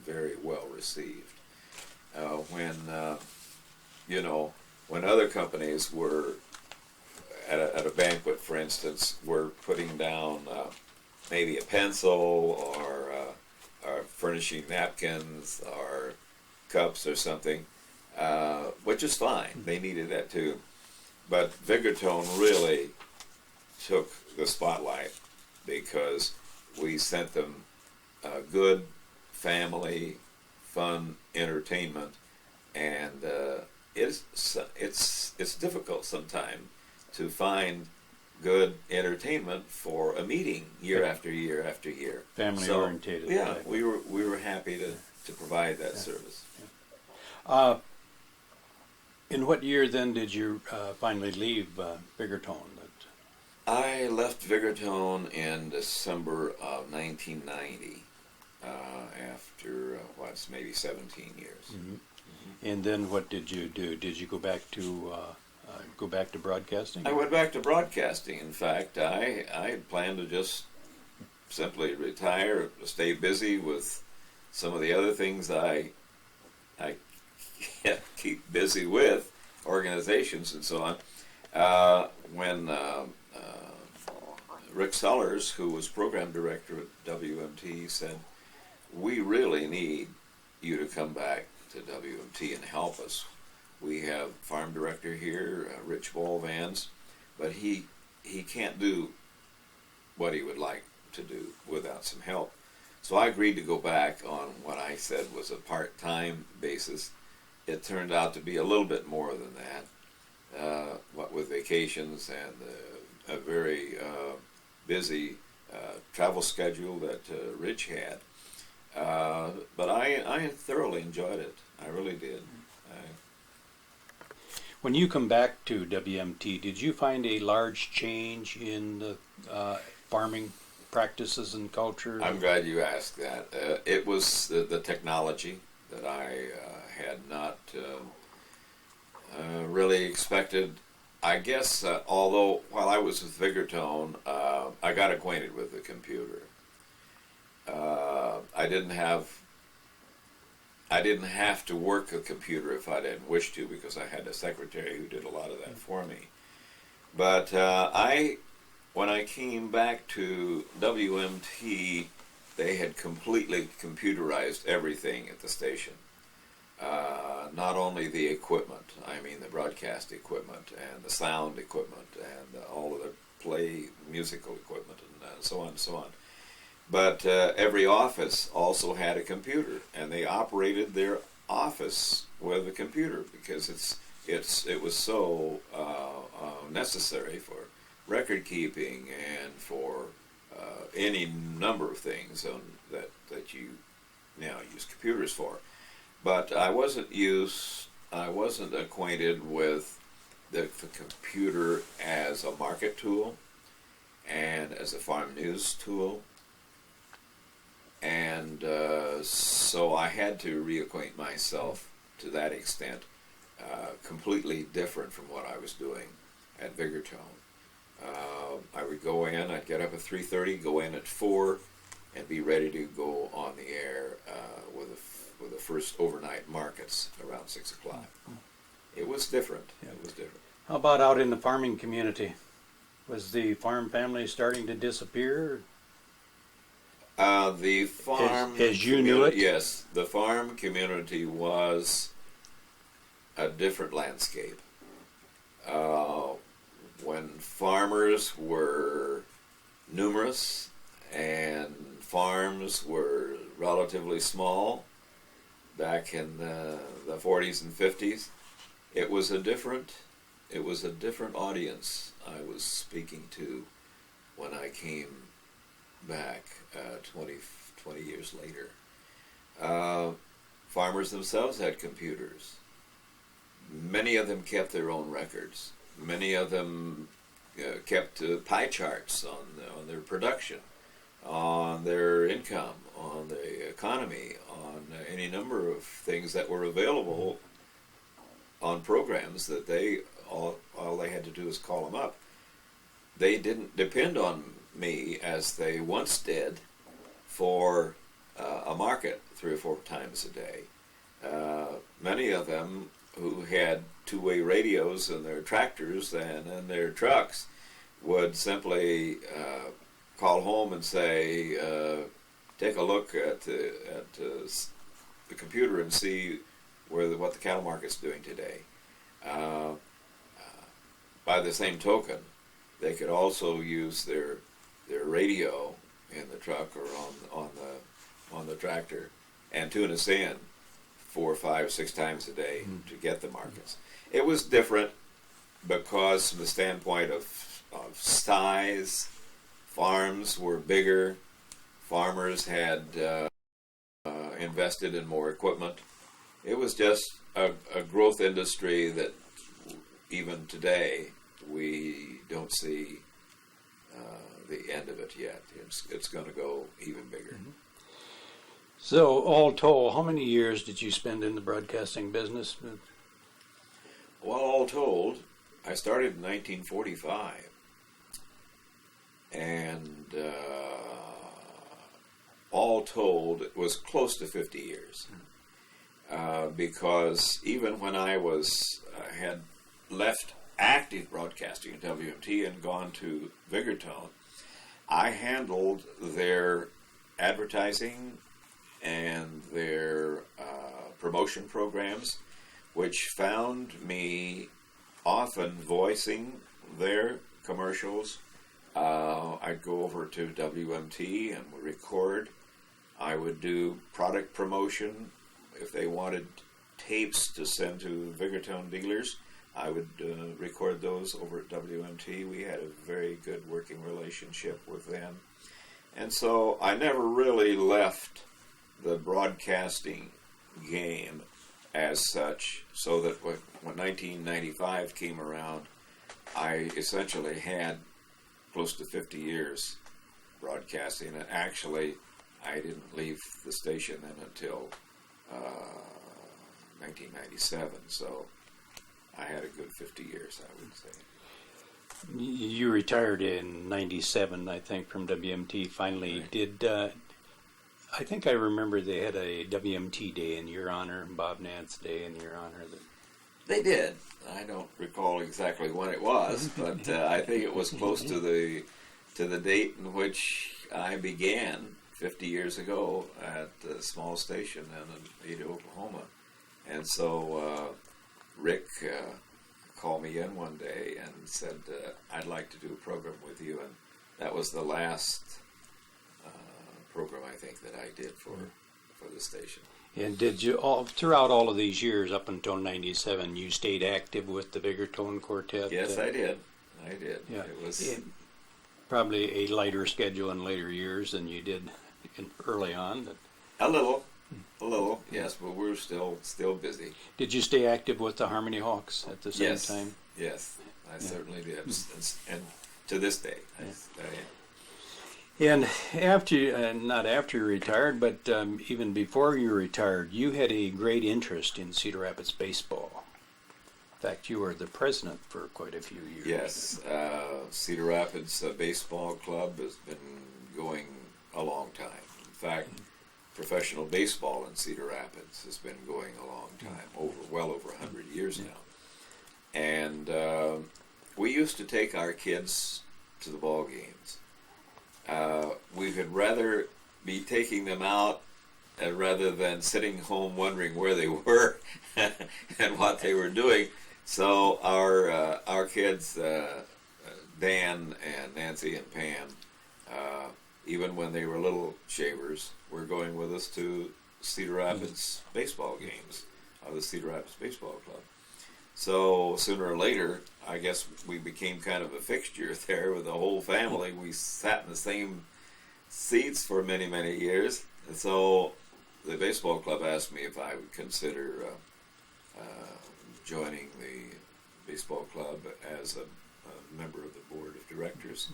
very well received. When other companies at a banquet, for instance, we're putting down maybe a pencil or furnishing napkins or cups or something, which is fine. They needed that too. But Vigortone really took the spotlight because we sent them good family fun entertainment, and it's difficult sometimes to find good entertainment for a meeting year after year after year. Family orientated. Yeah, we were happy to provide that service. In what year then did you finally leave Vigortone? I left Vigortone in December of 1990, after what's maybe 17 years. Mm-hmm. And then what did you do? Did you go back to broadcasting? I went back to broadcasting. In fact, I had planned to just simply retire, stay busy with some of the other things I keep busy with, organizations and so on. When Rick Sellers, who was program director at WMT, said, "We really need you to come back to WMT and help us. We have farm director here, Rich Bolvans, but he can't do what he would like to do without some help." So I agreed to go back on what I said was a part-time basis. It turned out to be a little bit more than that, what with vacations and a very busy travel schedule that Rich had. But I thoroughly enjoyed it. I really did. When you come back to WMT, did you find a large change in the farming practices and culture? I'm glad you asked that. It was the technology that I had not really expected. I guess, although while I was with Vigortone, I got acquainted with the computer. I didn't have to work a computer if I didn't wish to, because I had a secretary who did a lot of that for me. But when I came back to WMT, they had completely computerized everything at the station. Not only the equipment, I mean the broadcast equipment and the sound equipment and all of the musical equipment and so on and so on. But every office also had a computer, and they operated their office with a computer because it was so necessary for record keeping and for any number of things that you now use computers for. But I wasn't acquainted with the computer as a market tool and as a farm news tool. And so I had to reacquaint myself to that extent, completely different from what I was doing at Vigortone. I would go in, I'd get up at 3:30, go in at 4, and be ready to go on the air with the first overnight markets around 6 o'clock. It was different. Yeah. It was different. How about out in the farming community? Was the farm family starting to disappear? The farm as you knew it? Yes, the farm community was a different landscape. When farmers were numerous and farms were relatively small back in the 40s and 50s, it was a different audience I was speaking to when I came back 20 years later. Farmers themselves had computers. Many of them kept their own records. Many of them kept pie charts on their production, on their income, on the economy, on any number of things that were available on programs that all they had to do was call them up. They didn't depend on me as they once did for a market 3 or 4 times a day. Many of them who had two-way radios in their tractors and in their trucks would simply call home and say, take a look at the computer and see what the cattle market's doing today. By the same token, they could also use their radio in the truck or on the tractor and tune us in 4, 5, 6 times a day to get the markets. It was different because from the standpoint of size, farms were bigger, farmers had invested in more equipment. It was just a growth industry that even today we don't see the end of it yet. It's going to go even bigger. Mm-hmm. So, all told, how many years did you spend in the broadcasting business? Well, all told, I started in 1945, and all told, it was close to 50 years. Because even when I had left active broadcasting at WMT and gone to Vigortone, I handled their advertising and their promotion programs, which found me often voicing their commercials. I'd go over to WMT and record. I would do product promotion. If they wanted tapes to send to Vigortone dealers, I would record those over at WMT. We had a very good working relationship with them. And so I never really left the broadcasting game as such, so that when 1995 came around, I essentially had close to 50 years broadcasting. And actually, I didn't leave the station then until 1997, so I had a good 50 years, I would say. You retired in 97, I think, from WMT. Finally, Right. Did I think I remember they had a WMT day in your honor, Bob Nance Day in your honor. They did. I don't recall exactly when it was, but I think it was close to the date in which I began 50 years ago at a small station in Ada, Oklahoma. And so Rick called me in one day and said, I'd like to do a program with you. And that was the last program, I think, that I did for the station. And did you, throughout all of these years, up until 97, you stayed active with the Vigortone Quartet? Yes, I did. I did. Yeah. It was probably a lighter schedule in later years than you did early on. But a little, yes, but we're still busy. did you stay active with the Harmony Hawks at the same time? Yes, I certainly did, and to this day, I am. And after, not after you retired, but even before you retired, you had a great interest in Cedar Rapids baseball. In fact, you were the president for quite a few years. Yes, Cedar Rapids Baseball Club has been going a long time. In fact, professional baseball in Cedar Rapids has been going a long time, well over 100 years now. And we used to take our kids to the ball games. We could rather be taking them out rather than sitting home wondering where they were and what they were doing. So our kids, Dan and Nancy and Pam, even when they were little shavers, were going with us to Cedar Rapids baseball games of the Cedar Rapids Baseball Club. So sooner or later, I guess we became kind of a fixture there with the whole family. We sat in the same seats for many, many years. And so the baseball club asked me if I would consider joining the baseball club as a member of the board of directors,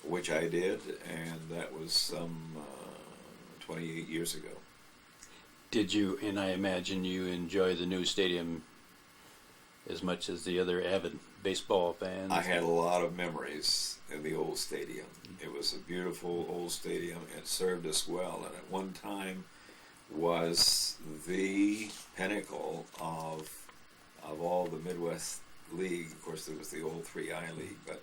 which I did, and that was some 28 years ago. Did you, and I imagine you enjoy the new stadium as much as the other avid baseball fans? I had a lot of memories in the old stadium. It was a beautiful old stadium. It served us well, and at one time was the pinnacle of of all the Midwest League. Of course, there was the old 3I League, but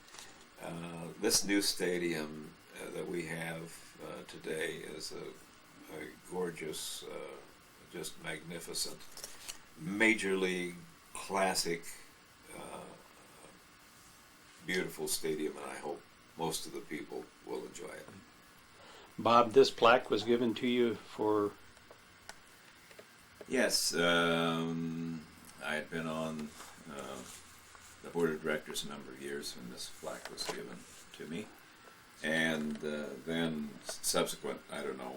this new stadium that we have today is a gorgeous, just magnificent, major league, classic, beautiful stadium, and I hope most of the people will enjoy it. Bob, this plaque was given to you for... Yes, I had been on the board of directors a number of years when this plaque was given to me, and then subsequent, I don't know,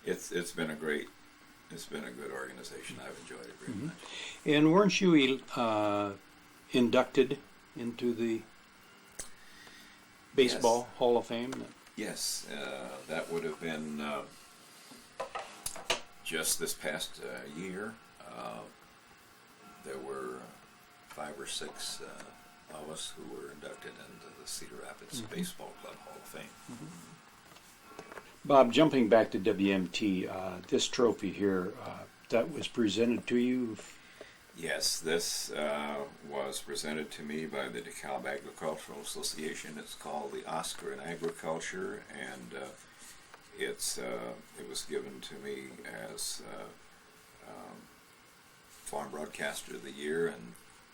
it's been a good organization. I've enjoyed it very much. And weren't you inducted into the Baseball Hall of Fame? Yes, that would have been just this past year. There were 5 or 6 of us who were inducted into the Cedar Rapids Baseball Club Hall of Fame. Bob, jumping back to WMT, this trophy here, that was presented to you? Yes, this was presented to me by the DeKalb Agricultural Association. It's called the Oscar in Agriculture, and it was given to me as Farm Broadcaster of the Year and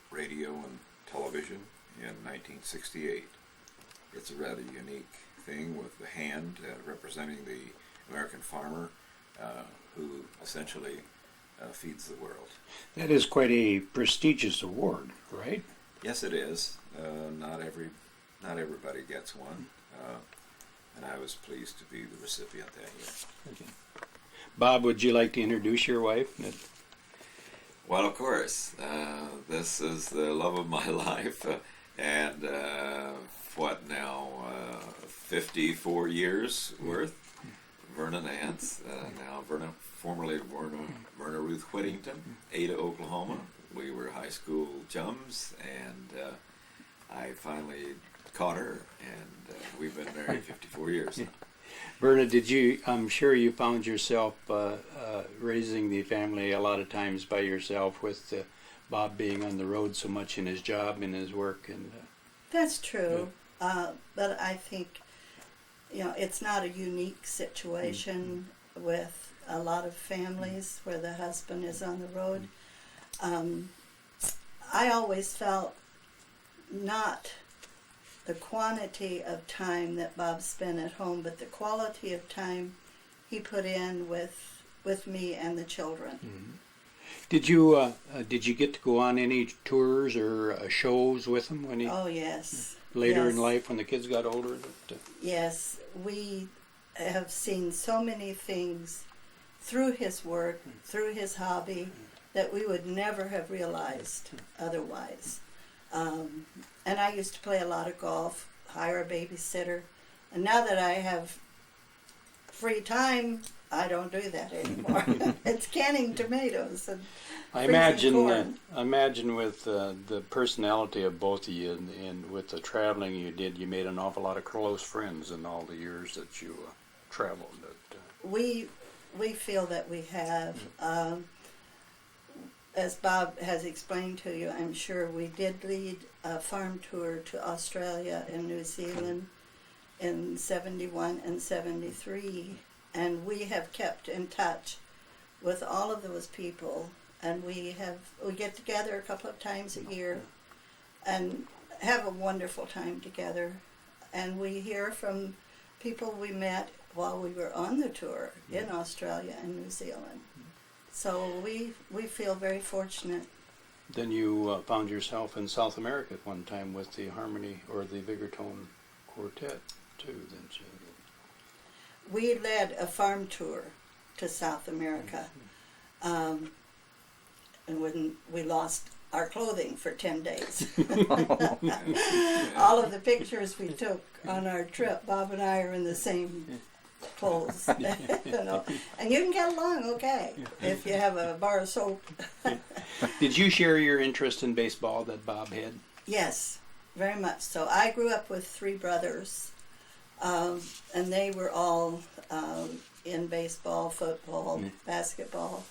Radio and Television in 1968. It's a rather unique thing with the hand representing the American farmer who essentially feeds the world. That is quite a prestigious award, right? Yes, it is. Not everybody gets one, and I was pleased to be the recipient that year. Okay. Bob, would you like to introduce your wife? Well, of course. This is the love of my life, and 54 years worth. Verna Nance, now formerly Verna Ruth Whittington, Ada, Oklahoma. We were high school chums, and I finally caught her, and we've been married 54 years. Verna, I'm sure you found yourself raising the family a lot of times by yourself with Bob being on the road so much in his job and his work. And That's true, but I think, it's not a unique situation with a lot of families where the husband is on the road. I always felt not the quantity of time that Bob spent at home, but the quality of time he put in with me and the children. Mm-hmm. Did you get to go on any tours or shows with him when he? Oh yes. Later yes. in life, when the kids got older. Yes, we have seen so many things through his work, through his hobby, that we would never have realized otherwise. And I used to play a lot of golf, hire a babysitter, and now that I have free time, I don't do that anymore. It's canning tomatoes and I freezing corn. imagine with the personality of both of you and with the traveling you did, you made an awful lot of close friends in all the years that you traveled. We feel that we have. As Bob has explained to you, I'm sure we did lead a farm tour to Australia and New Zealand in 71 and 73, and we have kept in touch with all of those people, and we get together a couple of times a year and have a wonderful time together, and we hear from people we met while we were on the tour in Australia and New Zealand. So we feel very fortunate. Then you found yourself in South America at one time with the Harmony or the Vigortone Quartet too, didn't you? We led a farm tour to South America, and when we lost our clothing for 10 days. All of the pictures we took on our trip, Bob and I are in the same clothes. And you can get along okay if you have a bar of soap. Did you share your interest in baseball that Bob had? Yes, very much so. I grew up with 3 brothers, and they were all in baseball, football, basketball.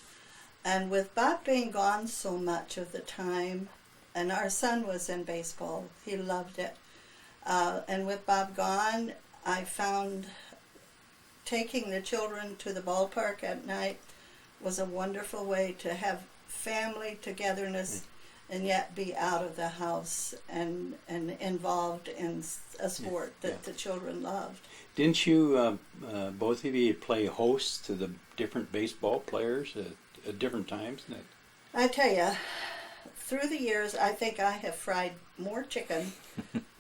And with Bob being gone so much of the time, and our son was in baseball, he loved it. And with Bob gone, I found taking the children to the ballpark at night was a wonderful way to have family togetherness and yet be out of the house and involved in a sport that the children loved. Didn't you, both of you, play host to the different baseball players at different times? I tell you, through the years, I think I have fried more chicken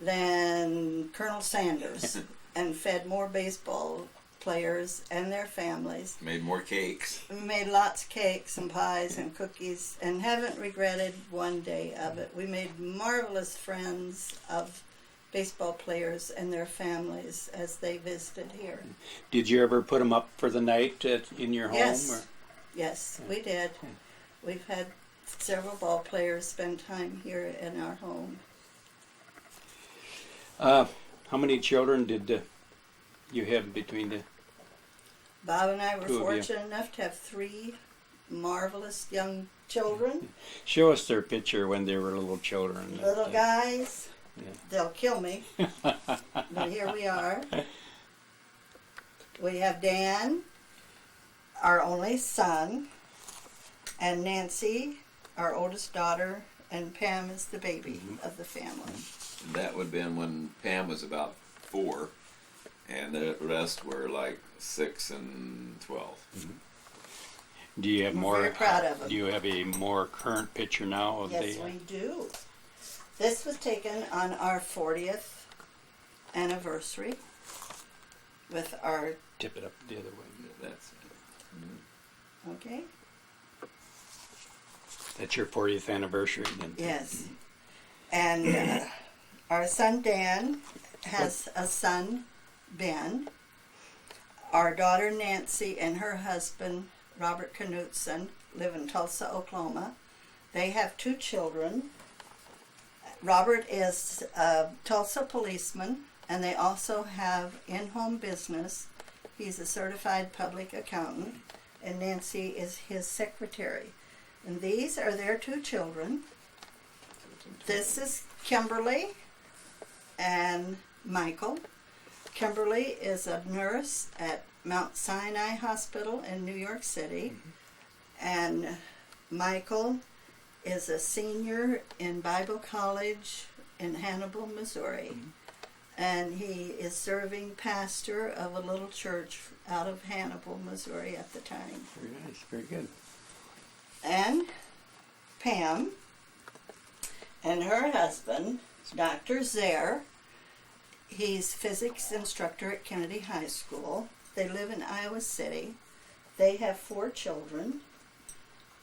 than Colonel Sanders and fed more baseball players and their families. Made more cakes. We made lots of cakes and pies and cookies and haven't regretted one day of it. We made marvelous friends of baseball players and their families as they visited here. Did you ever put them up for the night in your home? Yes, or? yes, we did. We've had several ball players spend time here in our home. How many children did you have between the... Bob and I were Two of you. fortunate enough to have 3 marvelous young children, Show us their picture when they were little children. little guys. Yeah. They'll kill me, but here we are. We have Dan, our only son, and Nancy, our oldest daughter, and Pam is the baby of the family. And that would have been when Pam was about 4, and the rest were like 6 and 12. Do you have We're more? very proud of them. Do you have a more current picture now of Yes, the? we do. This was taken on our 40th anniversary with our, Tip it up the other way. That's okay? That's your 40th anniversary, then. Yes. And our son Dan has a son, Ben. Our daughter Nancy and her husband, Robert Knutson, live in Tulsa, Oklahoma. They have 2 children. Robert is a Tulsa policeman, and they also have in-home business. He's a certified public accountant, and Nancy is his secretary. And these are their 2 children. This is Kimberly and Michael. Kimberly is a nurse at Mount Sinai Hospital in New York City, and Michael is a senior in Bible College in Hannibal, Missouri, and he is serving pastor of a little church out of Hannibal, Missouri at the time. Very nice. Very good. And Pam and her husband, Dr. Zare. He's physics instructor at Kennedy High School. They live in Iowa City. They have 4 children.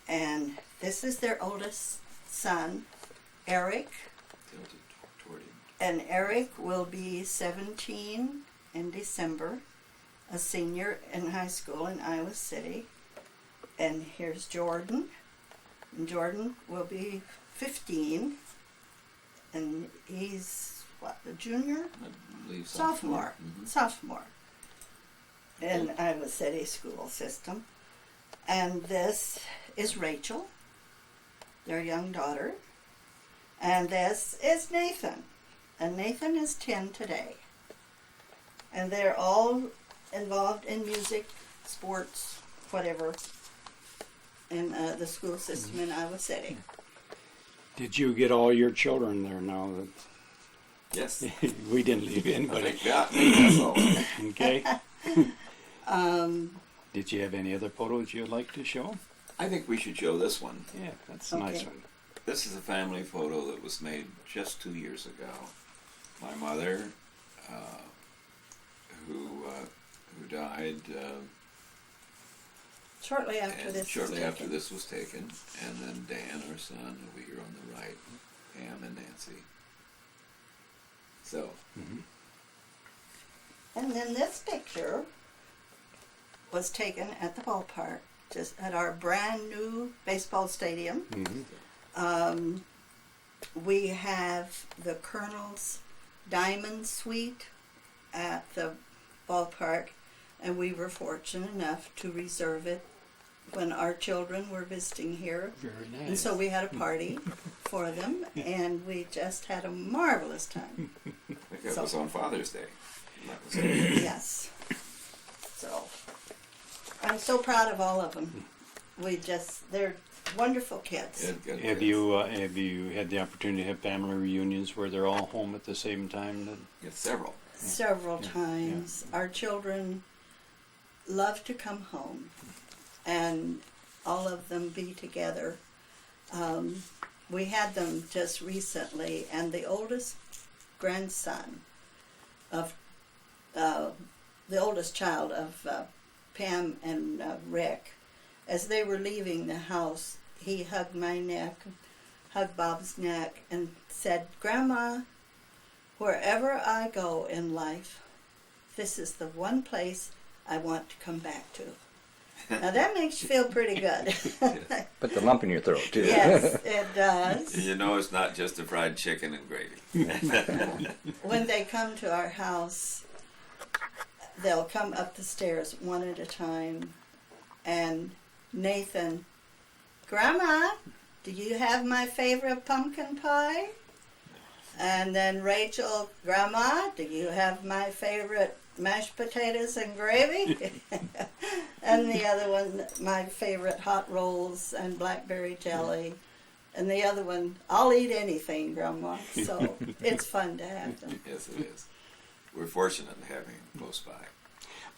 And this is their oldest son, Eric. tilted toward him. And Eric will be 17 in December, a senior in high school in Iowa City. And here's Jordan. And Jordan will be 15. And he's, what, a junior? I believe Sophomore. Mhm. Sophomore. In Iowa City school system. And this is Rachel, their young daughter. And this is Nathan. And Nathan is 10 today. And they're all involved in music, sports, whatever, in the school system in Iowa City. Did you get all your children there now? Yes. We didn't leave I anybody. think that, that's all. Okay. Did you have any other photos you'd like to show? I think we should show this one. Yeah, that's a nice Okay. one. This is a family photo that was made just 2 years ago. My mother, who died Shortly after and this shortly was after taken. this was taken, and then Dan, our son, over here on the right, Pam and Nancy. So, And then this picture was taken at the ballpark, just at our brand new baseball stadium. We have the Colonel's Diamond Suite at the ballpark, and we were fortunate enough to reserve it when our children were visiting here. Very nice. And so we had a party for them, and we just had a marvelous time. I think that So- was on Father's Day. I'm not mistaken. Yes. So I'm so proud of all of them. They're wonderful kids. Good. Have you had the opportunity to have family reunions where they're all home at the same time? Then? Yeah, several. Several times. Our children love to come home and all of them be together. We had them just recently, and the oldest grandson of the oldest child of Pam and Rick, as they were leaving the house, he hugged my neck, hugged Bob's neck, and said, "Grandma, wherever I go in life, this is the one place I want to come back to." Now that makes you feel pretty good. Put the lump in your throat, too. Yes, it does. You know it's not just the fried chicken and gravy. When they come to our house, they'll come up the stairs one at a time, and Nathan, "Grandma, do you have my favorite pumpkin pie?" And then Rachel, "Grandma, do you have my favorite mashed potatoes and gravy?" And the other one, "My favorite hot rolls and blackberry jelly." And the other one, "I'll eat anything, Grandma." So it's fun to have them. Yes, it is. We're fortunate in having him close by.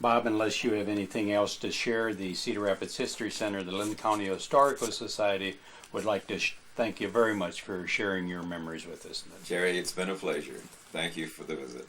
Bob, unless you have anything else to share, the Cedar Rapids History Center, the Linn County Historical Society, would like to thank you very much for sharing your memories with us. Jerry, it's been a pleasure. Thank you for the visit.